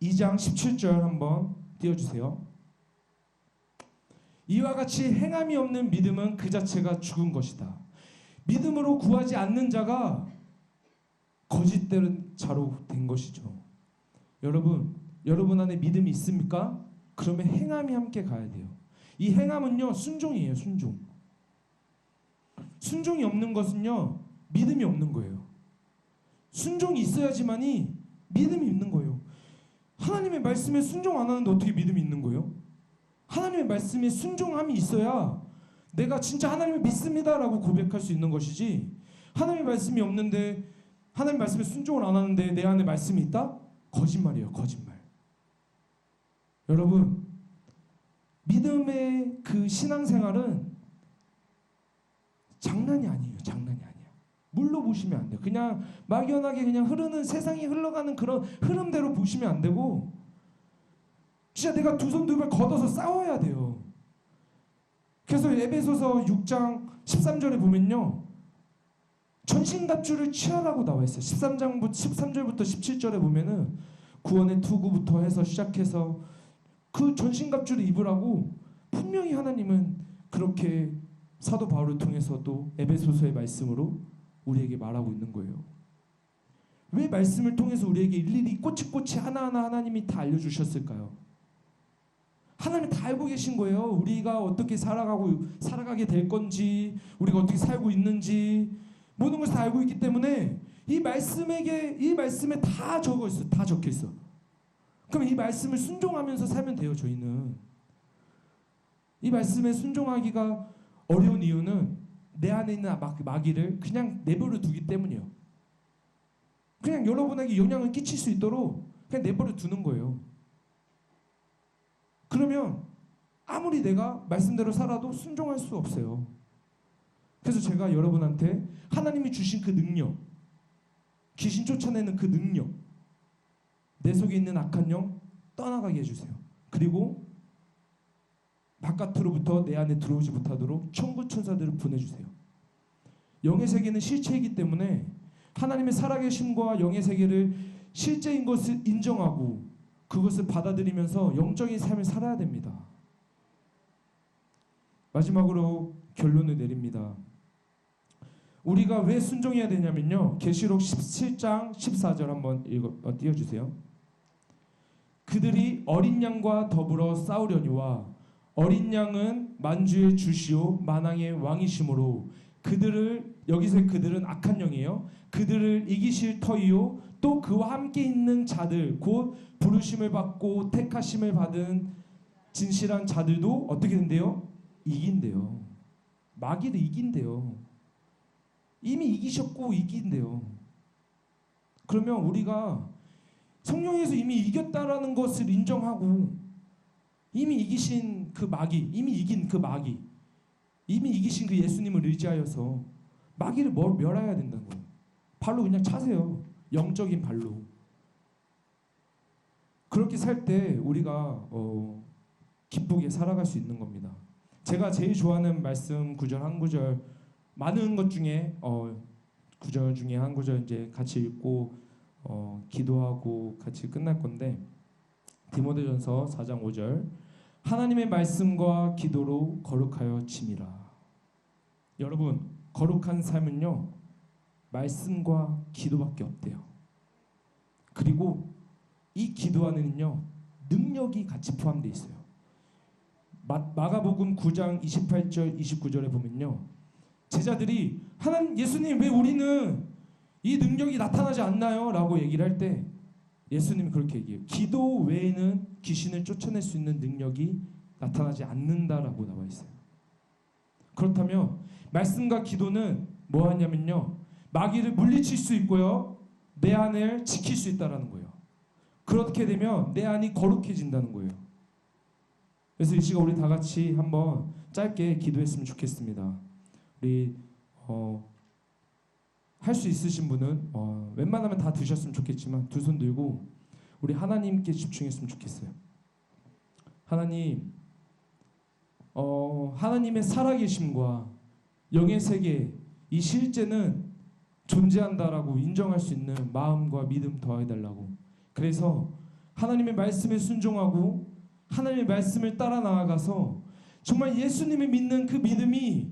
2장 17절 한번 띄워주세요. 이와 같이 행함이 없는 믿음은 그 자체가 죽은 것이다. 믿음으로 구하지 않는 자가 거짓된 자로 된 것이죠. 여러분 안에 믿음이 있습니까? 그러면 행함이 함께 가야 돼요. 이 행함은요 순종이에요. 순종이 없는 것은요 믿음이 없는 거예요. 순종이 있어야지만이 믿음이 있는 거예요. 하나님의 말씀에 순종 안 하는데 어떻게 믿음이 있는 거예요? 하나님의 말씀에 순종함이 있어야 내가 진짜 하나님을 믿습니다라고 고백할 수 있는 것이지, 하나님의 말씀이 없는데 하나님 말씀에 순종을 안 하는데 내 안에 말씀이 있다? 거짓말이에요. 거짓말. 여러분, 믿음의 그 신앙생활은 장난이 아니에요. 장난이 아니에요. 물로 보시면 안 돼요. 그냥 막연하게 그냥 흐르는, 세상이 흘러가는 그런 흐름대로 보시면 안 되고 진짜 내가 두 손 두 발 걷어서 싸워야 돼요. 그래서 에베소서 6장 13절에 보면요, 전신갑주를 취하라고 나와 있어요. 13절부터 17절에 보면은 구원의 투구부터 해서 시작해서 그 전신갑주를 입으라고 분명히 하나님은 그렇게 사도 바울을 통해서도 에베소서의 말씀으로 우리에게 말하고 있는 거예요. 왜 말씀을 통해서 우리에게 일일이 꼬치꼬치 하나하나 하나님이 다 알려주셨을까요? 하나님이 다 알고 계신 거예요. 우리가 어떻게 살아가게 될 건지, 우리가 어떻게 살고 있는지 모든 것을 다 알고 있기 때문에 이 말씀에 다 적어 있어. 다 적혀 있어. 그럼 이 말씀을 순종하면서 살면 돼요. 저희는 이 말씀에 순종하기가 어려운 이유는 내 안에 있는 마귀를 그냥 내버려 두기 때문이에요. 그냥 여러분에게 영향을 끼칠 수 있도록 그냥 내버려 두는 거예요. 그러면 아무리 내가 말씀대로 살아도 순종할 수 없어요. 그래서 제가 여러분한테 하나님이 주신 그 능력, 귀신 쫓아내는 그 능력, 내 속에 있는 악한 영 떠나가게 해주세요. 그리고 바깥으로부터 내 안에 들어오지 못하도록 천구 천사들을 보내주세요. 영의 세계는 실체이기 때문에 하나님의 살아계심과 영의 세계를 실제인 것을 인정하고 그것을 받아들이면서 영적인 삶을 살아야 됩니다. 마지막으로 결론을 내립니다. 우리가 왜 순종해야 되냐면요, 계시록 17장 14절 한번 띄워주세요. 그들이 어린 양과 더불어 싸우려니와 어린 양은 만주의 주시오 만왕의 왕이시므로 여기서 그들은 악한 영이에요. 그들을 이기실 터이요 또 그와 함께 있는 자들, 곧 부르심을 받고 택하심을 받은 진실한 자들도 어떻게 된대요? 이긴대요. 마귀를 이긴대요. 이미 이기셨고 이긴대요. 그러면 우리가 성령에서 이미 이겼다라는 것을 인정하고 이미 이기신 그 마귀, 이미 이긴 그 마귀, 이미 이기신 그 예수님을 의지하여서 마귀를 멸해야 된다는 거예요. 발로 그냥 차세요. 영적인 발로. 그렇게 살 때 우리가 기쁘게 살아갈 수 있는 겁니다. 제가 제일 좋아하는 말씀 구절 한 구절, 많은 것 중에 구절 중에 한 구절 이제 같이 읽고 기도하고 같이 끝날 건데, 디모데전서 4장 5절 하나님의 말씀과 기도로 거룩하여 짐이라. 여러분, 거룩한 삶은요 말씀과 기도밖에 없대요. 그리고 이 기도 안에는요 능력이 같이 포함되어 있어요. 마가복음 9장 28절 29절에 보면요 제자들이 하나님 예수님 왜 우리는 이 능력이 나타나지 않나요? 라고 얘기를 할 때 예수님이 그렇게 얘기해요. 기도 외에는 귀신을 쫓아낼 수 있는 능력이 나타나지 않는다라고 나와 있어요. 그렇다면 말씀과 기도는 뭐 하냐면요 마귀를 물리칠 수 있고요 내 안을 지킬 수 있다라는 거예요. 그렇게 되면 내 안이 거룩해진다는 거예요. 그래서 이 시간 우리 다 같이 한번 짧게 기도했으면 좋겠습니다. 우리 할 수 있으신 분은 웬만하면 다 드셨으면 좋겠지만 두 손 들고 우리 하나님께 집중했으면 좋겠어요. 하나님, 하나님의 살아계심과 영의 세계 이 실제는 존재한다라고 인정할 수 있는 마음과 믿음 더해달라고. 그래서 하나님의 말씀에 순종하고 하나님의 말씀을 따라 나아가서 정말 예수님을 믿는 그 믿음이